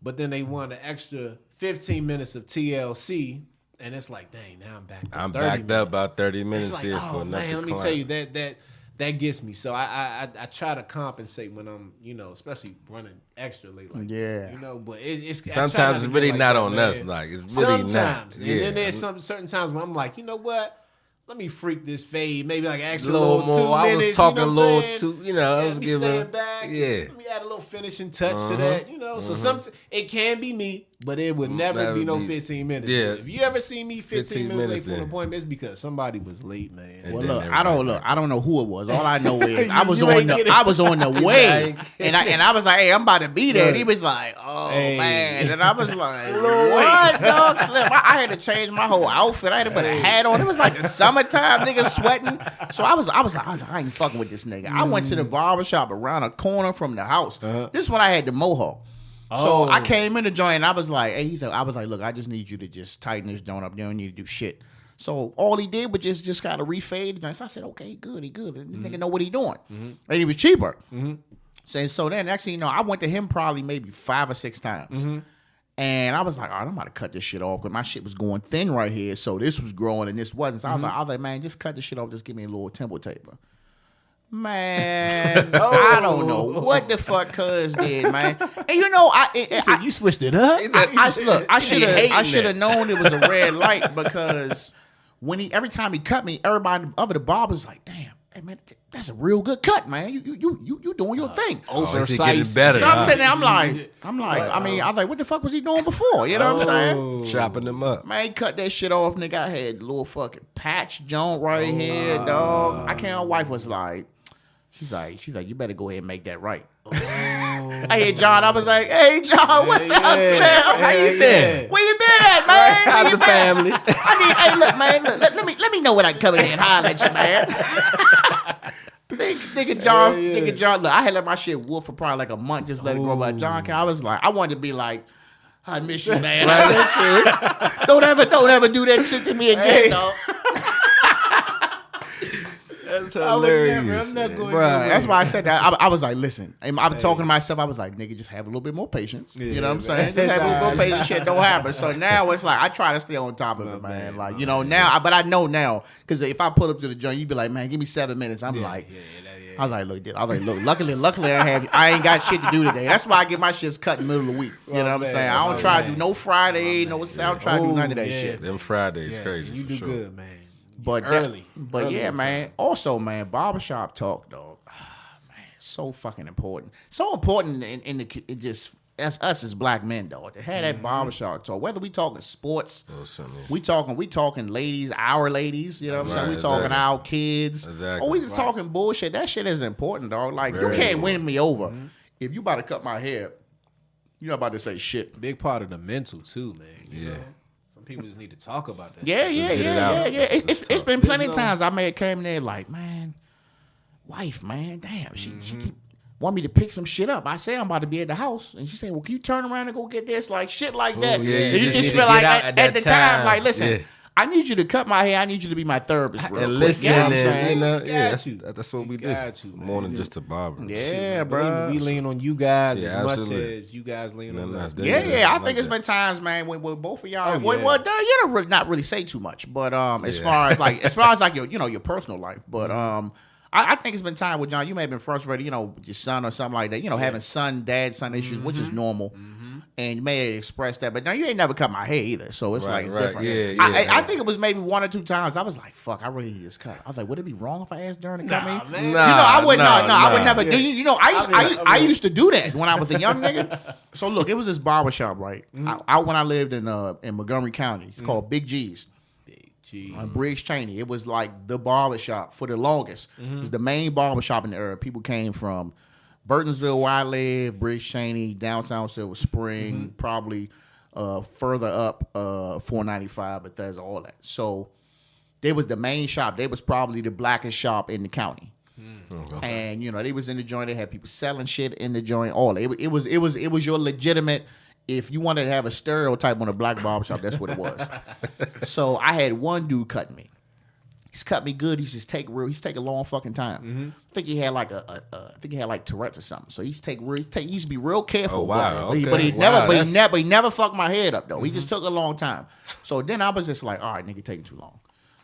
[SPEAKER 2] but then they want an extra 15 minutes of TLC. And it's like, dang, now I'm back.
[SPEAKER 3] I'm
[SPEAKER 2] 30
[SPEAKER 3] backed
[SPEAKER 2] minutes.
[SPEAKER 3] up about 30
[SPEAKER 2] It's
[SPEAKER 3] minutes
[SPEAKER 2] like,
[SPEAKER 3] here
[SPEAKER 2] oh
[SPEAKER 3] for another
[SPEAKER 2] man, let me
[SPEAKER 3] client.
[SPEAKER 2] tell you that gets me. So I try to compensate when I'm, especially running extra late, like
[SPEAKER 4] Yeah.
[SPEAKER 2] But it's I try
[SPEAKER 3] Sometimes
[SPEAKER 2] to
[SPEAKER 3] it's
[SPEAKER 2] get
[SPEAKER 3] really
[SPEAKER 2] like
[SPEAKER 3] not
[SPEAKER 2] that,
[SPEAKER 3] on
[SPEAKER 2] man.
[SPEAKER 3] us. Like, it's really
[SPEAKER 2] Sometimes,
[SPEAKER 3] not.
[SPEAKER 2] and then there's some certain times where I'm like, you know what? Let me freak this fade, maybe like
[SPEAKER 3] a
[SPEAKER 2] extra
[SPEAKER 3] little
[SPEAKER 2] little
[SPEAKER 3] more.
[SPEAKER 2] 2
[SPEAKER 3] I
[SPEAKER 2] minutes.
[SPEAKER 3] was talking
[SPEAKER 2] you
[SPEAKER 3] a
[SPEAKER 2] know
[SPEAKER 3] little
[SPEAKER 2] what I'm saying?
[SPEAKER 3] too, I was
[SPEAKER 2] Let me
[SPEAKER 3] giving.
[SPEAKER 2] stand back.
[SPEAKER 3] Yeah.
[SPEAKER 2] Let me add a little finishing touch to that, So it can be me, but it would never be no 15 minutes.
[SPEAKER 3] Yeah.
[SPEAKER 2] If you ever see me 15 minutes late
[SPEAKER 3] minutes
[SPEAKER 2] for an
[SPEAKER 3] then.
[SPEAKER 2] appointment, it's because somebody was late, man.
[SPEAKER 3] And
[SPEAKER 4] Well,
[SPEAKER 3] then
[SPEAKER 4] look,
[SPEAKER 3] everybody
[SPEAKER 4] I don't know who it was. All I know is I was
[SPEAKER 2] You
[SPEAKER 4] on
[SPEAKER 2] ain't
[SPEAKER 4] the
[SPEAKER 2] get it.
[SPEAKER 4] I was on the way,
[SPEAKER 3] ain't
[SPEAKER 4] and I was like, hey, I'm about to be there. And he
[SPEAKER 2] Right.
[SPEAKER 4] was like, oh
[SPEAKER 2] Hey.
[SPEAKER 4] man, and I was like,
[SPEAKER 2] little
[SPEAKER 4] what, dog? Slim? I had to change my whole outfit. I had to put a hat on. It was like the summertime, nigga sweating. So I was like, I ain't fucking with this nigga. I went to the barber shop around a corner from the house. This is when I had the mohawk. So I came in the joint and I was like, hey, I was like, look, I just need you to just tighten this joint up. You don't need to do shit. So all he did was just kind of refade. And so I said, okay, he good. This nigga know what he doing. And he was cheaper. So then next thing you know, I went to him probably maybe 5 or 6 times. And I was like, all right, I'm about to cut this shit off because my shit was going thin right here. So this was growing and this wasn't. So I was like, man, just cut this shit off. Just give me a little temple taper. Man, I don't know what the fuck Cuz did, man. And
[SPEAKER 2] You switched it up.
[SPEAKER 4] I should
[SPEAKER 3] hating
[SPEAKER 4] have known it was a red light because every time he cut me, everybody other the barber was like, damn, hey man, that's a real good cut, man. You doing your thing.
[SPEAKER 3] Is it getting better?
[SPEAKER 4] So I'm sitting there, I was like, what the fuck was he doing before? You know what I'm saying?
[SPEAKER 3] Chopping them up.
[SPEAKER 4] Man, he cut that shit off, nigga. I had a little fucking patch joint right here, dog. My wife was like, she's like, you better go ahead and make that right. I hit John. I was like, "Hey, John, what's up, Slim? How you been? Where you been at, man?
[SPEAKER 3] How's the family?
[SPEAKER 4] Hey, look, man. Let me know when I come in here and holler at you, man." Nigga John, look, I had let my shit wolf for probably like a month, just let it grow. But John, I was like, I wanted to be like, I miss you, man. Don't ever do that shit to me again, dog.
[SPEAKER 3] That's hilarious.
[SPEAKER 2] I'm not going
[SPEAKER 4] Bruh, that's why I said that. I was like, listen, I'm talking to myself. I was like, nigga, just have a little bit more patience. You know what I'm saying? Just have a little more patience. Shit don't happen. So now it's like, I try to stay on top of it, man. Like, you know, now, but I know now, because if I pull up to the joint, you'd be like, man, give me 7 minutes. I'm like, I was like, look, luckily I ain't got shit to do today. That's why I get my shits cut in the middle of the week. You know what I'm saying? I don't try to do no Friday, I don't try to do none of that shit.
[SPEAKER 3] Them Fridays crazy.
[SPEAKER 2] You do good, man.
[SPEAKER 4] But
[SPEAKER 2] early.
[SPEAKER 4] Yeah, man. Also, man, barbershop talk, dog. Man, so fucking important. So important in the it just us as black men, dog. To have that barbershop talk. Whether we talking sports, we talking ladies, our ladies. You know what I'm saying? We talking our kids.
[SPEAKER 3] Exactly.
[SPEAKER 4] Or we just talking bullshit. That shit is important, dog. Like you can't win me over if you about to cut my hair. You're not about to say shit.
[SPEAKER 2] Big part of the mental too, man. You know? People just need to talk about that.
[SPEAKER 4] Yeah. It's been plenty of times I may have came in there like, man, wife, man, damn, she keep want me to pick some shit up. I say I'm about to be at the house, and she said, well, can you turn around and go get this, like shit like that?
[SPEAKER 3] Yeah,
[SPEAKER 4] and you just feel like at the time, like, listen, I need you to cut my hair. I need you to be my therapist, real
[SPEAKER 3] And
[SPEAKER 4] quick.
[SPEAKER 3] listen,
[SPEAKER 4] You know what I'm saying?
[SPEAKER 3] That's what we do. More than just a barber.
[SPEAKER 4] Yeah,
[SPEAKER 2] Believe
[SPEAKER 4] bro.
[SPEAKER 2] me, we lean on you guys as much
[SPEAKER 3] absolutely.
[SPEAKER 2] as you guys lean on us.
[SPEAKER 4] Yeah. I think it's been times, man, when both of y'all. Well, Darren, you don't not really say too much, but as far as like your personal life, but I think it's been time with John. You may have been frustrated, with your son or something like that. Having son issues, which is normal, and you may have expressed that. But now you ain't never cut my hair either, so it's like different.
[SPEAKER 3] Yeah,
[SPEAKER 4] I think it was maybe 1 or 2 times. I was like, "Fuck, I really need this cut." I was like, "Would it be wrong if I asked Darren to cut me?"
[SPEAKER 2] Man.
[SPEAKER 4] I would I would never do. I used to do that when I was a young nigga. So look, it was this barbershop, right? Out when I lived in Montgomery County. It's called Big G's. On Briggs Cheney. It was like the barbershop for the longest. It was the main barbershop in the area. People came from Burtonsville, where I live, Briggs Cheney, downtown Silver Spring, probably further up 495, Bethesda, all that. So they was the main shop. They was probably the blackest shop in the county. And they was in the joint. They had people selling shit in the joint. All that. It was your legitimate. If you wanted to have a stereotype on a black barbershop, that's what it was. So I had one dude cutting me. He's cut me good. He's take a long fucking time. I think he had like Tourette's or something. So he used to be real careful.
[SPEAKER 3] Oh, wow.
[SPEAKER 4] But he never fucked my head up though. He just took a long time. So then I was just like, all right, nigga, taking too long.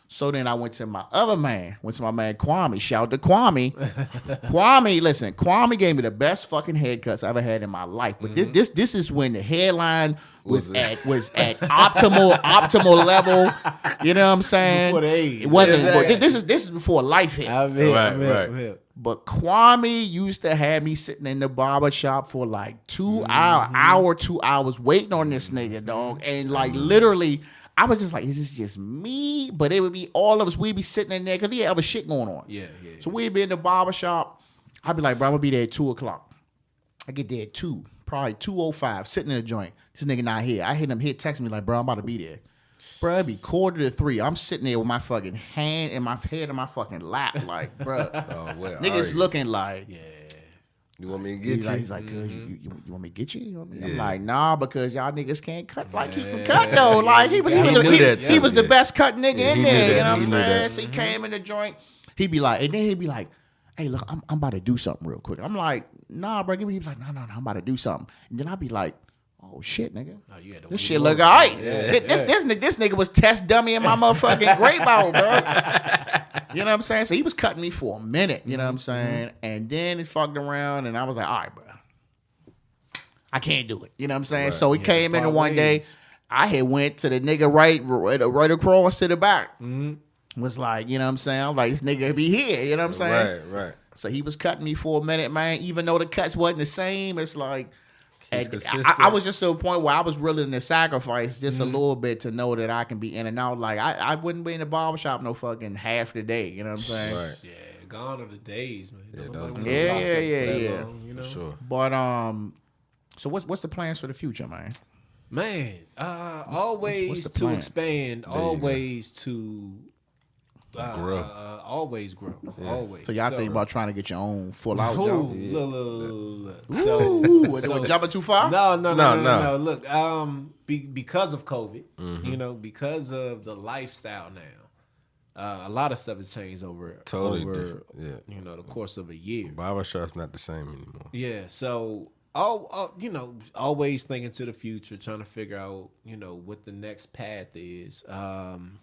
[SPEAKER 4] So then I went to my man Kwame. Shout out to Kwame. Kwame gave me the best fucking haircuts I ever had in my life. But this is when the hairline was at optimal level. You know what I'm saying?
[SPEAKER 2] Before the age.
[SPEAKER 4] It wasn't. But this is before life hit.
[SPEAKER 3] Right.
[SPEAKER 4] But Kwame used to have me sitting in the barber shop for like 2 hours waiting on this nigga, dog, and like literally. I was just like, is this just me? But it would be all of us. We'd be sitting in there because he had other shit going on.
[SPEAKER 2] Yeah.
[SPEAKER 4] So we'd be in the barbershop. I'd be like, bro, I'm going to be there at 2 o'clock. I get there at 2, probably 2:05, sitting in the joint. This nigga not here. I hit him, text me like, bro, I'm about to be there. Bro, it'd be 2:45. I'm sitting there with my fucking hand and my head in my fucking lap. Like, bro. Niggas looking like,
[SPEAKER 3] you want me to get you?
[SPEAKER 4] He's like, you want me to get you? I'm like, nah, because y'all niggas can't cut like he can cut though. Like he was the best cut nigga in there. You know what I'm saying? So he came in the joint. He'd be like, hey, look, I'm about to do something real quick. I'm like, nah, bro, give me. He was like, no, I'm about to do something. And then I'd be like, oh shit, nigga. This shit look all right. This nigga was test dummy in my motherfucking grape bottle, bro. You know what I'm saying? So he was cutting me for a minute, you know what I'm saying? And then it fucked around, and I was like, all right, bro. I can't do it. You know what I'm saying? Right. So he came in one day. I had went to the nigga right across to the back. Was like, you know what I'm saying? I'm like, this nigga be here. You know what I'm saying?
[SPEAKER 3] Right.
[SPEAKER 4] So he was cutting me for a minute, man. Even though the cuts wasn't the same, it's like... I was just to a point where I was willing to sacrifice just a little bit to know that I can be in and out. Like I wouldn't be in the barbershop no fucking half the day. You know what I'm saying?
[SPEAKER 3] Right.
[SPEAKER 2] Yeah, gone are the days, man.
[SPEAKER 3] Yeah,
[SPEAKER 2] Nobody
[SPEAKER 3] those
[SPEAKER 2] wanna
[SPEAKER 3] are-
[SPEAKER 2] lock up for that
[SPEAKER 4] yeah.
[SPEAKER 2] long, you know?
[SPEAKER 3] For sure.
[SPEAKER 4] But so what's the plans for the future, man?
[SPEAKER 2] Man, always
[SPEAKER 4] what's the
[SPEAKER 2] to
[SPEAKER 4] plan?
[SPEAKER 2] expand,
[SPEAKER 3] you go.
[SPEAKER 2] always to
[SPEAKER 3] Grow.
[SPEAKER 2] always grow, always.
[SPEAKER 4] So y'all think about trying to get your own full out
[SPEAKER 2] Ooh,
[SPEAKER 4] job?
[SPEAKER 2] look.
[SPEAKER 4] Ooh,
[SPEAKER 2] So-
[SPEAKER 4] jumping too far?
[SPEAKER 2] No. Look, because of COVID,
[SPEAKER 3] Mm-hmm.
[SPEAKER 2] you know, because of the lifestyle now, a lot of stuff has changed over
[SPEAKER 3] Different. Yeah.
[SPEAKER 2] you know, the course of a year.
[SPEAKER 3] Barbershop's not the same anymore.
[SPEAKER 2] Yeah, so you know, always thinking to the future, trying to figure out, you know, what the next path is.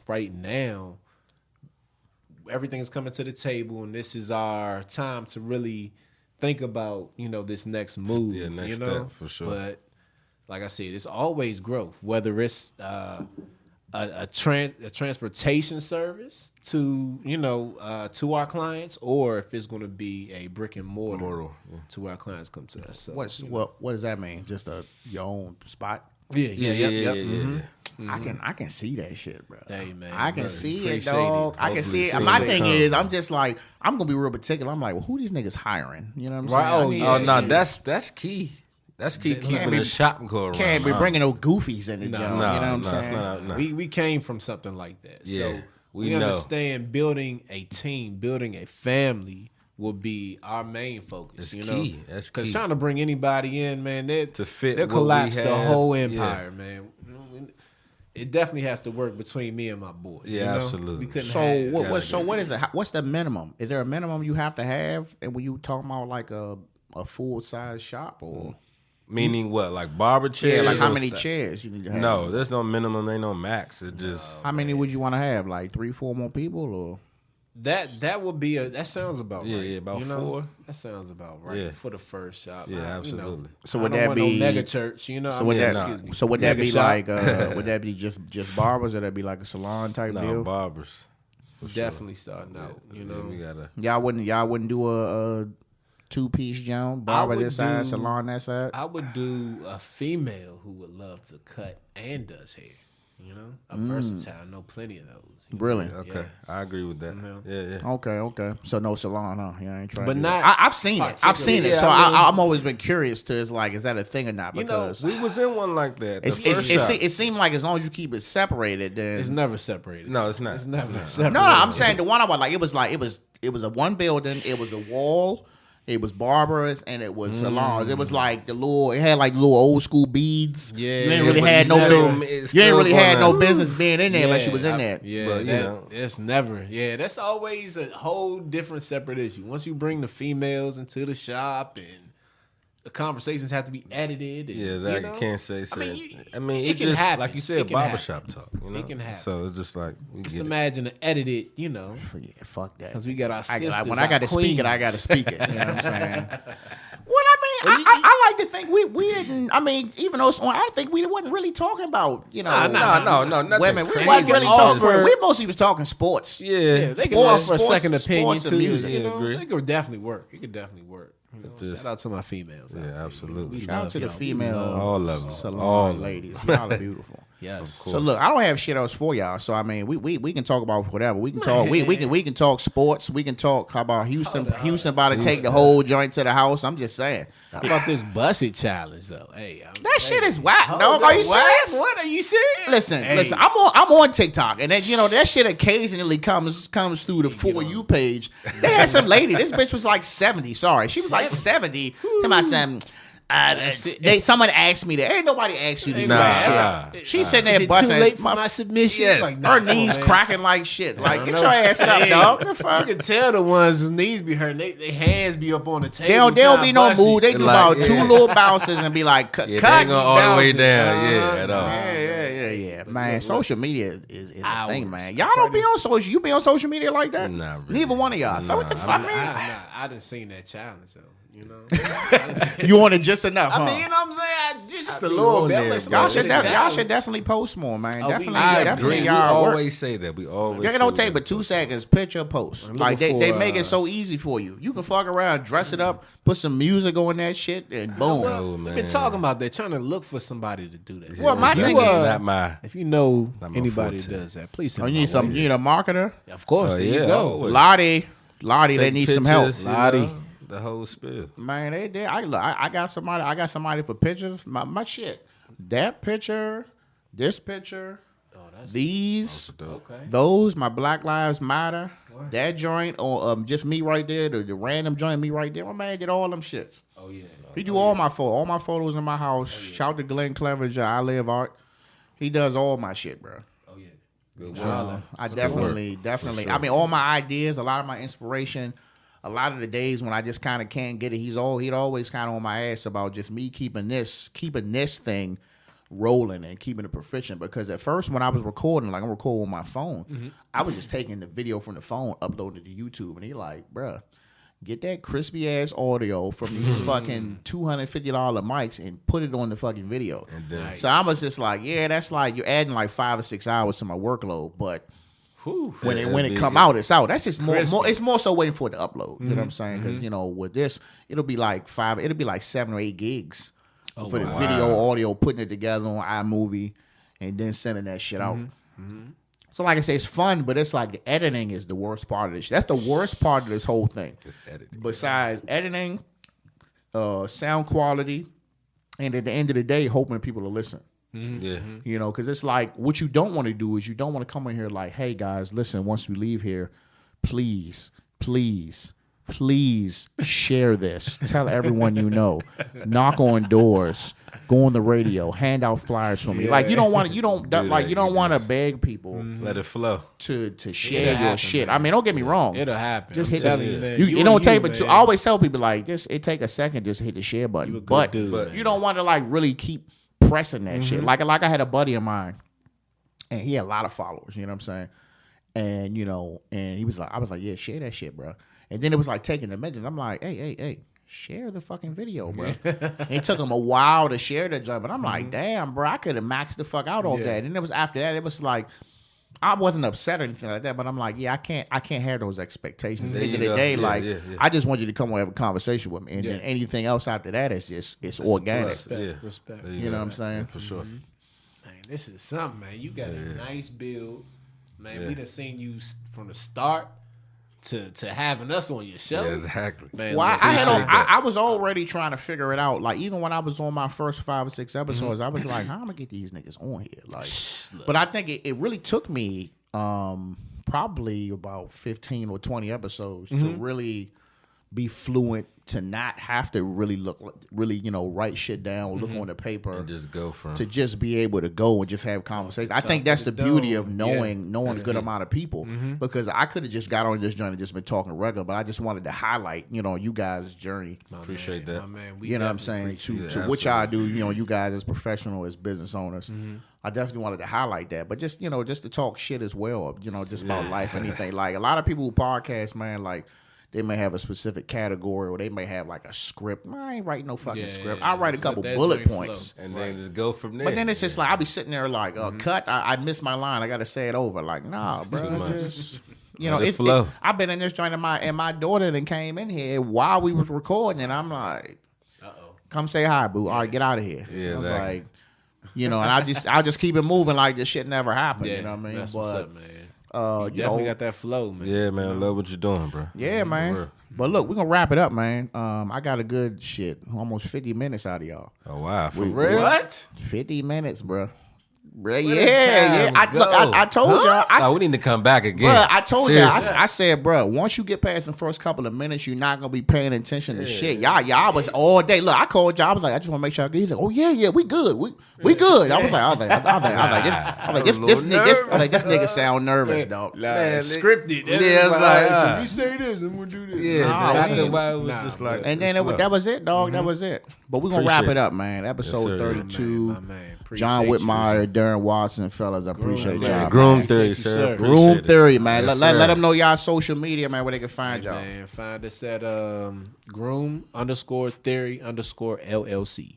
[SPEAKER 2] Right now, everything is coming to the table, and this is our time to really think about, you know, this next move.
[SPEAKER 3] Yeah, next
[SPEAKER 2] you know?
[SPEAKER 3] step, for sure.
[SPEAKER 2] But like I said, it's always growth, whether it's a transportation service to, you know, to our clients, or if it's going to be a brick and mortar
[SPEAKER 3] Yeah.
[SPEAKER 2] to where our clients come to us. So,
[SPEAKER 4] What does that mean? Just your own spot?
[SPEAKER 2] yeah.
[SPEAKER 3] Yeah.
[SPEAKER 4] I can see that shit, bro.
[SPEAKER 2] Hey, man,
[SPEAKER 4] I can
[SPEAKER 2] brother,
[SPEAKER 4] see it,
[SPEAKER 2] appreciate
[SPEAKER 4] dog.
[SPEAKER 2] it.
[SPEAKER 4] I can
[SPEAKER 3] Hopefully
[SPEAKER 4] see it.
[SPEAKER 3] soon
[SPEAKER 4] My
[SPEAKER 3] they
[SPEAKER 4] thing
[SPEAKER 3] come.
[SPEAKER 4] is, I'm just like, I'm gonna be real particular. I'm like, well, who these niggas hiring? You know what I'm saying?
[SPEAKER 2] Right.
[SPEAKER 4] I
[SPEAKER 2] Oh,
[SPEAKER 4] need-
[SPEAKER 2] yeah.
[SPEAKER 3] Oh no, that's key. That's key. Keeping
[SPEAKER 4] be-
[SPEAKER 3] the shop go around.
[SPEAKER 4] can't be bringing no goofies in it.
[SPEAKER 2] No.
[SPEAKER 4] you know
[SPEAKER 3] No,
[SPEAKER 4] what I'm
[SPEAKER 3] no,
[SPEAKER 4] saying?
[SPEAKER 3] it's not. No.
[SPEAKER 2] We came from something like that.
[SPEAKER 3] Yeah,
[SPEAKER 2] So
[SPEAKER 3] we
[SPEAKER 2] we
[SPEAKER 3] know.
[SPEAKER 2] understand building a team, building a family will be our main focus.
[SPEAKER 3] It's
[SPEAKER 2] you
[SPEAKER 3] key.
[SPEAKER 2] know?
[SPEAKER 3] That's
[SPEAKER 2] Because
[SPEAKER 3] key.
[SPEAKER 2] trying to bring anybody in, man,
[SPEAKER 3] To fit
[SPEAKER 2] they'll
[SPEAKER 3] what we
[SPEAKER 2] collapse the
[SPEAKER 3] have.
[SPEAKER 2] whole
[SPEAKER 3] Yeah.
[SPEAKER 2] empire, man. You know, it definitely has to work between me and my boy.
[SPEAKER 3] Yeah,
[SPEAKER 2] you know?
[SPEAKER 3] absolutely.
[SPEAKER 2] We couldn't
[SPEAKER 4] So
[SPEAKER 2] have-
[SPEAKER 4] what is it? What's the minimum? Is there a minimum you have to have? And when you talking about like a full size shop or
[SPEAKER 3] Meaning what? Like barber chairs?
[SPEAKER 4] yeah, like how
[SPEAKER 3] or
[SPEAKER 4] many
[SPEAKER 3] stuff?
[SPEAKER 4] chairs you need to have?
[SPEAKER 3] No, there's no minimum. Ain't no max. It just
[SPEAKER 4] How many would you want to have? Like 3, 4 more people or?
[SPEAKER 2] that would be that sounds about
[SPEAKER 3] Yeah,
[SPEAKER 2] right.
[SPEAKER 3] yeah, about
[SPEAKER 2] you know?
[SPEAKER 3] 4.
[SPEAKER 2] That sounds about right
[SPEAKER 3] Yeah.
[SPEAKER 2] for the first shop.
[SPEAKER 3] Yeah,
[SPEAKER 2] You know,
[SPEAKER 3] absolutely.
[SPEAKER 4] So
[SPEAKER 2] I
[SPEAKER 4] would
[SPEAKER 2] don't
[SPEAKER 4] that
[SPEAKER 2] want
[SPEAKER 4] be
[SPEAKER 2] no mega church? You know,
[SPEAKER 4] So would that
[SPEAKER 2] excuse me.
[SPEAKER 4] so would that
[SPEAKER 2] Mega
[SPEAKER 4] be
[SPEAKER 2] shop.
[SPEAKER 4] like would that be just barbers or that be like a salon type
[SPEAKER 3] no
[SPEAKER 4] deal?
[SPEAKER 3] barbers. For sure.
[SPEAKER 2] Definitely starting out. You know,
[SPEAKER 3] we gotta.
[SPEAKER 4] Y'all wouldn't do a 2-piece joint, barber
[SPEAKER 2] would
[SPEAKER 4] this side,
[SPEAKER 2] do-
[SPEAKER 4] salon that side.
[SPEAKER 2] I would do a female who would love to cut and does hair. You know, a versatile. I know plenty of those. you know?
[SPEAKER 4] Really?
[SPEAKER 3] Okay,
[SPEAKER 2] Yeah.
[SPEAKER 3] I agree with that.
[SPEAKER 2] Yeah.
[SPEAKER 3] Yeah.
[SPEAKER 4] Okay. So no salon, huh? Yeah, I ain't trying.
[SPEAKER 2] But
[SPEAKER 4] to do
[SPEAKER 2] not
[SPEAKER 4] that. I've seen it. I've seen it.
[SPEAKER 2] Yeah,
[SPEAKER 4] So
[SPEAKER 2] I mean-
[SPEAKER 4] I'm always been curious to is that a thing or not?
[SPEAKER 2] You know,
[SPEAKER 4] Because
[SPEAKER 3] We was in one like that. The first shop.
[SPEAKER 4] it seemed like as long as you keep it separated, then
[SPEAKER 2] It's never separated.
[SPEAKER 3] No, it's not.
[SPEAKER 2] It's never
[SPEAKER 3] It's not.
[SPEAKER 2] separated.
[SPEAKER 4] No, I'm saying the one I was like, it was a one building. It was a wall. It was barbers and it was salons. It was like it had like little old school beads.
[SPEAKER 2] Yeah,
[SPEAKER 4] you ain't really
[SPEAKER 3] but
[SPEAKER 4] had
[SPEAKER 3] it's
[SPEAKER 4] no
[SPEAKER 3] still-
[SPEAKER 4] business.
[SPEAKER 3] it's
[SPEAKER 4] You ain't
[SPEAKER 3] still
[SPEAKER 4] really had no
[SPEAKER 3] gonna-
[SPEAKER 4] business being in there unless you was in there.
[SPEAKER 2] Yeah,
[SPEAKER 3] But, you know.
[SPEAKER 2] it's never. Yeah, that's always a whole different separate issue. Once you bring the females into the shop and the conversations have to be edited. And,
[SPEAKER 3] Yeah, exactly.
[SPEAKER 2] You know?
[SPEAKER 3] Can't say
[SPEAKER 2] I
[SPEAKER 3] certain.
[SPEAKER 2] mean,
[SPEAKER 3] I mean,
[SPEAKER 2] it
[SPEAKER 3] it
[SPEAKER 2] can
[SPEAKER 3] just
[SPEAKER 2] happen.
[SPEAKER 3] like you
[SPEAKER 2] It
[SPEAKER 3] said,
[SPEAKER 2] can
[SPEAKER 3] barbershop
[SPEAKER 2] happen.
[SPEAKER 3] talk. You know,
[SPEAKER 2] It can happen.
[SPEAKER 3] So it's just like we
[SPEAKER 2] Just
[SPEAKER 3] get it.
[SPEAKER 2] imagine an edited, you know,
[SPEAKER 4] Yeah, fuck that.
[SPEAKER 2] because we got our sisters.
[SPEAKER 4] When I got to speak it, I got to speak it. You know what I'm saying? What I mean,
[SPEAKER 2] you-
[SPEAKER 4] I like to think we didn't. I mean, even though I think we wasn't really talking about
[SPEAKER 3] No, nothing
[SPEAKER 4] women. We
[SPEAKER 3] crazy.
[SPEAKER 4] wasn't really talking.
[SPEAKER 2] offer-
[SPEAKER 4] We mostly was talking sports.
[SPEAKER 3] Yeah,
[SPEAKER 2] Yeah, they can
[SPEAKER 4] Sports-
[SPEAKER 2] offer a second
[SPEAKER 4] sports
[SPEAKER 2] opinion
[SPEAKER 4] and
[SPEAKER 2] too.
[SPEAKER 4] music.
[SPEAKER 2] You know,
[SPEAKER 3] Agree.
[SPEAKER 2] so it could definitely work. It could definitely work. You know,
[SPEAKER 3] Just-
[SPEAKER 2] shout out to my females. out there.
[SPEAKER 3] Yeah, absolutely.
[SPEAKER 2] We
[SPEAKER 4] Shout out
[SPEAKER 2] love
[SPEAKER 4] to the
[SPEAKER 2] y'all.
[SPEAKER 4] female
[SPEAKER 3] All of them.
[SPEAKER 4] salon
[SPEAKER 3] All of them.
[SPEAKER 4] ladies. Y'all are beautiful.
[SPEAKER 2] Yes.
[SPEAKER 4] So look, I don't have shit else for y'all. So I mean, we can talk about whatever. We can talk. We can talk sports. We can talk. How about Houston? Houston about to take the whole joint to the house. I'm just saying.
[SPEAKER 2] How about this busted challenge though? Hey,
[SPEAKER 4] That shit is whack, dog. Are you serious?
[SPEAKER 2] What are you serious?
[SPEAKER 4] Listen,
[SPEAKER 2] Hey.
[SPEAKER 4] listen. I'm on TikTok, and then that shit occasionally comes through the For You page. They had some lady. This bitch was like 70. Sorry, she was like 70. To my son. Someone asked me that. Ain't nobody asked you to do that shit. She's sitting there
[SPEAKER 2] Is it too
[SPEAKER 4] busting.
[SPEAKER 2] late for my submission?
[SPEAKER 3] Yes.
[SPEAKER 2] Like,
[SPEAKER 4] her
[SPEAKER 2] nah,
[SPEAKER 4] knees
[SPEAKER 2] man.
[SPEAKER 4] cracking like shit. Like, get your ass up, dog. The
[SPEAKER 2] You
[SPEAKER 4] fuck?
[SPEAKER 2] can tell the ones whose knees be hurting. Their hands be up on the table.
[SPEAKER 4] They don't be no
[SPEAKER 2] trying to
[SPEAKER 4] mood. They
[SPEAKER 2] bust
[SPEAKER 4] do
[SPEAKER 3] Like,
[SPEAKER 4] about
[SPEAKER 3] yeah.
[SPEAKER 4] 2 little bounces and be like, cut,
[SPEAKER 3] Yeah, they
[SPEAKER 4] cut.
[SPEAKER 3] ain't going all the way
[SPEAKER 2] bouncing.
[SPEAKER 3] down. Yeah, at all.
[SPEAKER 4] Yeah. Man, social media is a
[SPEAKER 2] Hours.
[SPEAKER 4] thing, man. Y'all don't be on social. You be on social media like that?
[SPEAKER 3] Nah, really.
[SPEAKER 4] Neither one of y'all. So what the
[SPEAKER 3] Nah,
[SPEAKER 4] fuck,
[SPEAKER 2] it.
[SPEAKER 4] man?
[SPEAKER 2] I done seen that challenge though. You know.
[SPEAKER 4] You want it just enough, huh?
[SPEAKER 2] I mean, you know what I'm saying? Just a
[SPEAKER 3] be
[SPEAKER 2] little
[SPEAKER 3] on
[SPEAKER 2] bit.
[SPEAKER 3] there,
[SPEAKER 2] Like,
[SPEAKER 3] bro.
[SPEAKER 4] Y'all
[SPEAKER 2] somebody
[SPEAKER 4] should,
[SPEAKER 2] did a
[SPEAKER 4] y'all should
[SPEAKER 2] challenge.
[SPEAKER 4] definitely post more, man.
[SPEAKER 2] Oh, we-
[SPEAKER 4] Definitely,
[SPEAKER 3] I
[SPEAKER 4] definitely,
[SPEAKER 3] agree. We
[SPEAKER 4] y'all work.
[SPEAKER 3] always say that. We always.
[SPEAKER 4] It don't
[SPEAKER 3] say
[SPEAKER 4] take
[SPEAKER 3] that.
[SPEAKER 4] but 2 seconds. Picture post.
[SPEAKER 2] I'm
[SPEAKER 4] Like
[SPEAKER 2] looking
[SPEAKER 4] they
[SPEAKER 2] for,
[SPEAKER 4] make it so easy for you. You can fuck around, dress it up, put some music on that shit, and boom.
[SPEAKER 3] Well,
[SPEAKER 2] We've
[SPEAKER 3] man.
[SPEAKER 2] been talking about that, trying to look for somebody to do that.
[SPEAKER 4] Well, my
[SPEAKER 3] That's
[SPEAKER 4] thing
[SPEAKER 2] You,
[SPEAKER 4] is-
[SPEAKER 3] not my.
[SPEAKER 2] if you know
[SPEAKER 3] Not my
[SPEAKER 2] anybody that
[SPEAKER 3] forte.
[SPEAKER 2] does that, please send
[SPEAKER 4] Oh, you
[SPEAKER 2] them
[SPEAKER 4] need
[SPEAKER 2] my
[SPEAKER 4] some.
[SPEAKER 2] way.
[SPEAKER 4] You need a marketer.
[SPEAKER 2] Of course,
[SPEAKER 3] Oh,
[SPEAKER 2] there
[SPEAKER 3] yeah,
[SPEAKER 2] you go.
[SPEAKER 3] always.
[SPEAKER 4] Lottie, they
[SPEAKER 3] Take
[SPEAKER 4] need some help.
[SPEAKER 3] pictures, you
[SPEAKER 2] Lottie.
[SPEAKER 3] know, the whole spill.
[SPEAKER 4] Man, they did. I got somebody for pictures. My shit. That picture, this picture, these,
[SPEAKER 2] Okay.
[SPEAKER 4] those, my Black Lives Matter, that joint, or just me right there, the random joint, me right there. My man did all them shits.
[SPEAKER 2] Oh yeah.
[SPEAKER 4] He do all my photos. All my photos in my house. Shout out to Glenn Clevenger. I Live Art. He does all my shit, bro.
[SPEAKER 2] Oh yeah.
[SPEAKER 3] Good
[SPEAKER 4] So,
[SPEAKER 3] work.
[SPEAKER 4] I definitely. I mean, all my ideas, a lot of my inspiration, a lot of the days when I just kind of can't get it, he'd always kind of on my ass about just me keeping this thing rolling and keeping it proficient. Because at first, when I was recording, like I'm recording with my phone, I was just taking the video from the phone, uploading it to YouTube, and he like, bruh, get that crispy ass audio from these fucking $250 mics and put it on the fucking video.
[SPEAKER 3] And then,
[SPEAKER 4] So I was just like, yeah, that's like you're adding like 5 or 6 hours to my workload, but when it come out, it's out. That's just more. It's more so waiting for it to upload. You know what I'm saying? Because with this, it'll be like 7 or 8 gigs for the video, audio, putting it together on iMovie, and then sending that shit out. So like I say, it's fun, but it's like the editing is the worst part of this. That's the worst part of this whole thing.
[SPEAKER 3] it's editing.
[SPEAKER 4] Besides editing, sound quality, and at the end of the day, hoping people will listen.
[SPEAKER 3] Yeah.
[SPEAKER 4] Because it's like what you don't want to do is you don't want to come in here like, hey guys, listen, once we leave here, please share this. Tell everyone you know. Knock on doors. Go on the radio. Hand out flyers for me. Like you don't want to beg people
[SPEAKER 3] Let it flow.
[SPEAKER 4] to share your shit. I mean, don't get me wrong.
[SPEAKER 2] It'll happen.
[SPEAKER 4] Just
[SPEAKER 2] I'm
[SPEAKER 4] hit
[SPEAKER 2] telling
[SPEAKER 4] the,
[SPEAKER 2] you, man.
[SPEAKER 4] it don't take but two. I always tell people like this. It take a second just to hit the share button.
[SPEAKER 2] You a good
[SPEAKER 4] But
[SPEAKER 2] dude,
[SPEAKER 4] you don't want to like really keep pressing that shit. Like I had a buddy of mine, and he had a lot of followers. You know what I'm saying? And and he was like, I was like, yeah, share that shit, bro. And then it was like taking a minute. I'm like, hey, share the fucking video, bro. And it took him a while to share that joint, but I'm like, damn, bro, I could have maxed the fuck out off that. And then it was after that, it was like, I wasn't upset or anything like that, but I'm like, yeah, I can't have those expectations. At the end of the day, I just want you to come and have a conversation with me, and then anything else after that is just it's organic.
[SPEAKER 2] Respect.
[SPEAKER 4] You know what I'm saying?
[SPEAKER 3] For sure.
[SPEAKER 2] Man, this is something, man. You got a nice build, man. We done seen you from the start to having us on your show.
[SPEAKER 3] Yeah, exactly.
[SPEAKER 2] Man,
[SPEAKER 4] Well,
[SPEAKER 3] appreciate that.
[SPEAKER 4] I was already trying to figure it out. Like even when I was on my first 5 or 6 episodes, I was like, how am I gonna get these niggas on here? Like, but I think it really took me probably about 15 or 20 episodes to really be fluent, to not have to really write shit down or look on the paper,
[SPEAKER 3] And just go from.
[SPEAKER 4] to just be able to go and just have conversations. I think that's the beauty of knowing a good amount of people, because I could have just got on this journey and just been talking regular, but I just wanted to highlight, you guys' journey.
[SPEAKER 3] Appreciate that.
[SPEAKER 2] My man,
[SPEAKER 4] You know what I'm saying? To what y'all do, you guys as professional, as business owners. I definitely wanted to highlight that. But just, just to talk shit as well, just about life, anything. Like a lot of people who podcast, man, like they may have a specific category, or they may have like a script. I ain't writing no fucking script. I write a couple bullet points.
[SPEAKER 3] And then just go from there.
[SPEAKER 4] But then it's just like I'll be sitting there like, cut. I missed my line. I got to say it over. Like, nah,
[SPEAKER 3] too
[SPEAKER 4] bro.
[SPEAKER 3] much.
[SPEAKER 4] Just
[SPEAKER 3] Let it flow.
[SPEAKER 4] I've been in this joint, and my daughter then came in here while we was recording, and I'm like, come say hi, boo. All right, get out of here.
[SPEAKER 3] Yeah,
[SPEAKER 4] I was
[SPEAKER 3] exactly.
[SPEAKER 4] like, and I'll just keep it moving like this shit never happened. You know what I mean?
[SPEAKER 2] That's what's up, man.
[SPEAKER 4] You
[SPEAKER 2] Definitely got that flow, man.
[SPEAKER 3] Yeah, man. I love what you're doing, bro.
[SPEAKER 4] Yeah, man.
[SPEAKER 3] Word.
[SPEAKER 4] But look, we're gonna wrap it up, man. I got a good almost 50 minutes out of y'all.
[SPEAKER 3] Oh, wow. For real?
[SPEAKER 2] What?
[SPEAKER 4] 50 minutes, bro.
[SPEAKER 3] Where
[SPEAKER 4] Yeah,
[SPEAKER 3] the
[SPEAKER 4] yeah.
[SPEAKER 3] time go?
[SPEAKER 4] I told y'all.
[SPEAKER 3] Oh, we need to come back again.
[SPEAKER 4] Bruh, I told y'all.
[SPEAKER 3] Seriously.
[SPEAKER 4] I said, bruh, once you get past the first couple of minutes, you're not gonna be paying attention to shit. Y'all was all day. Look, I called y'all. I was like, I just want to make sure I get. He's like, oh yeah, we good. We good. I was like, this nigga sound nervous, dog.
[SPEAKER 3] Man,
[SPEAKER 2] Scripted.
[SPEAKER 3] Yeah, it's like,
[SPEAKER 2] so we say this and we'll do this.
[SPEAKER 3] Yeah,
[SPEAKER 4] Nah,
[SPEAKER 3] after
[SPEAKER 4] man.
[SPEAKER 3] a while, it was just like.
[SPEAKER 4] And then that was it, dog. That was it. But we're gonna
[SPEAKER 3] Appreciate
[SPEAKER 4] wrap it
[SPEAKER 3] it.
[SPEAKER 4] up, man. Episode
[SPEAKER 3] Yes, sir.
[SPEAKER 4] 32.
[SPEAKER 2] My man.
[SPEAKER 4] John
[SPEAKER 2] Appreciate you.
[SPEAKER 4] Whitmire, Darren Watson, fellas. I appreciate
[SPEAKER 2] man.
[SPEAKER 4] y'all.
[SPEAKER 3] Groom
[SPEAKER 4] man.
[SPEAKER 3] theory,
[SPEAKER 2] Appreciate you,
[SPEAKER 3] sir.
[SPEAKER 2] sir.
[SPEAKER 3] Appreciate
[SPEAKER 4] Groom
[SPEAKER 3] it.
[SPEAKER 4] theory, man.
[SPEAKER 3] Yes,
[SPEAKER 4] let
[SPEAKER 3] sir.
[SPEAKER 4] them know y'all social media, man, where they can find y'all.
[SPEAKER 2] Man, find us at Groom_theory_LLC.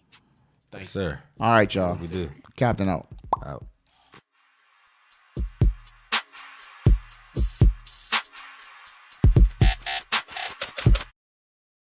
[SPEAKER 3] Yes, sir.
[SPEAKER 4] All right, y'all.
[SPEAKER 3] We do.
[SPEAKER 4] Captain out.
[SPEAKER 3] Out.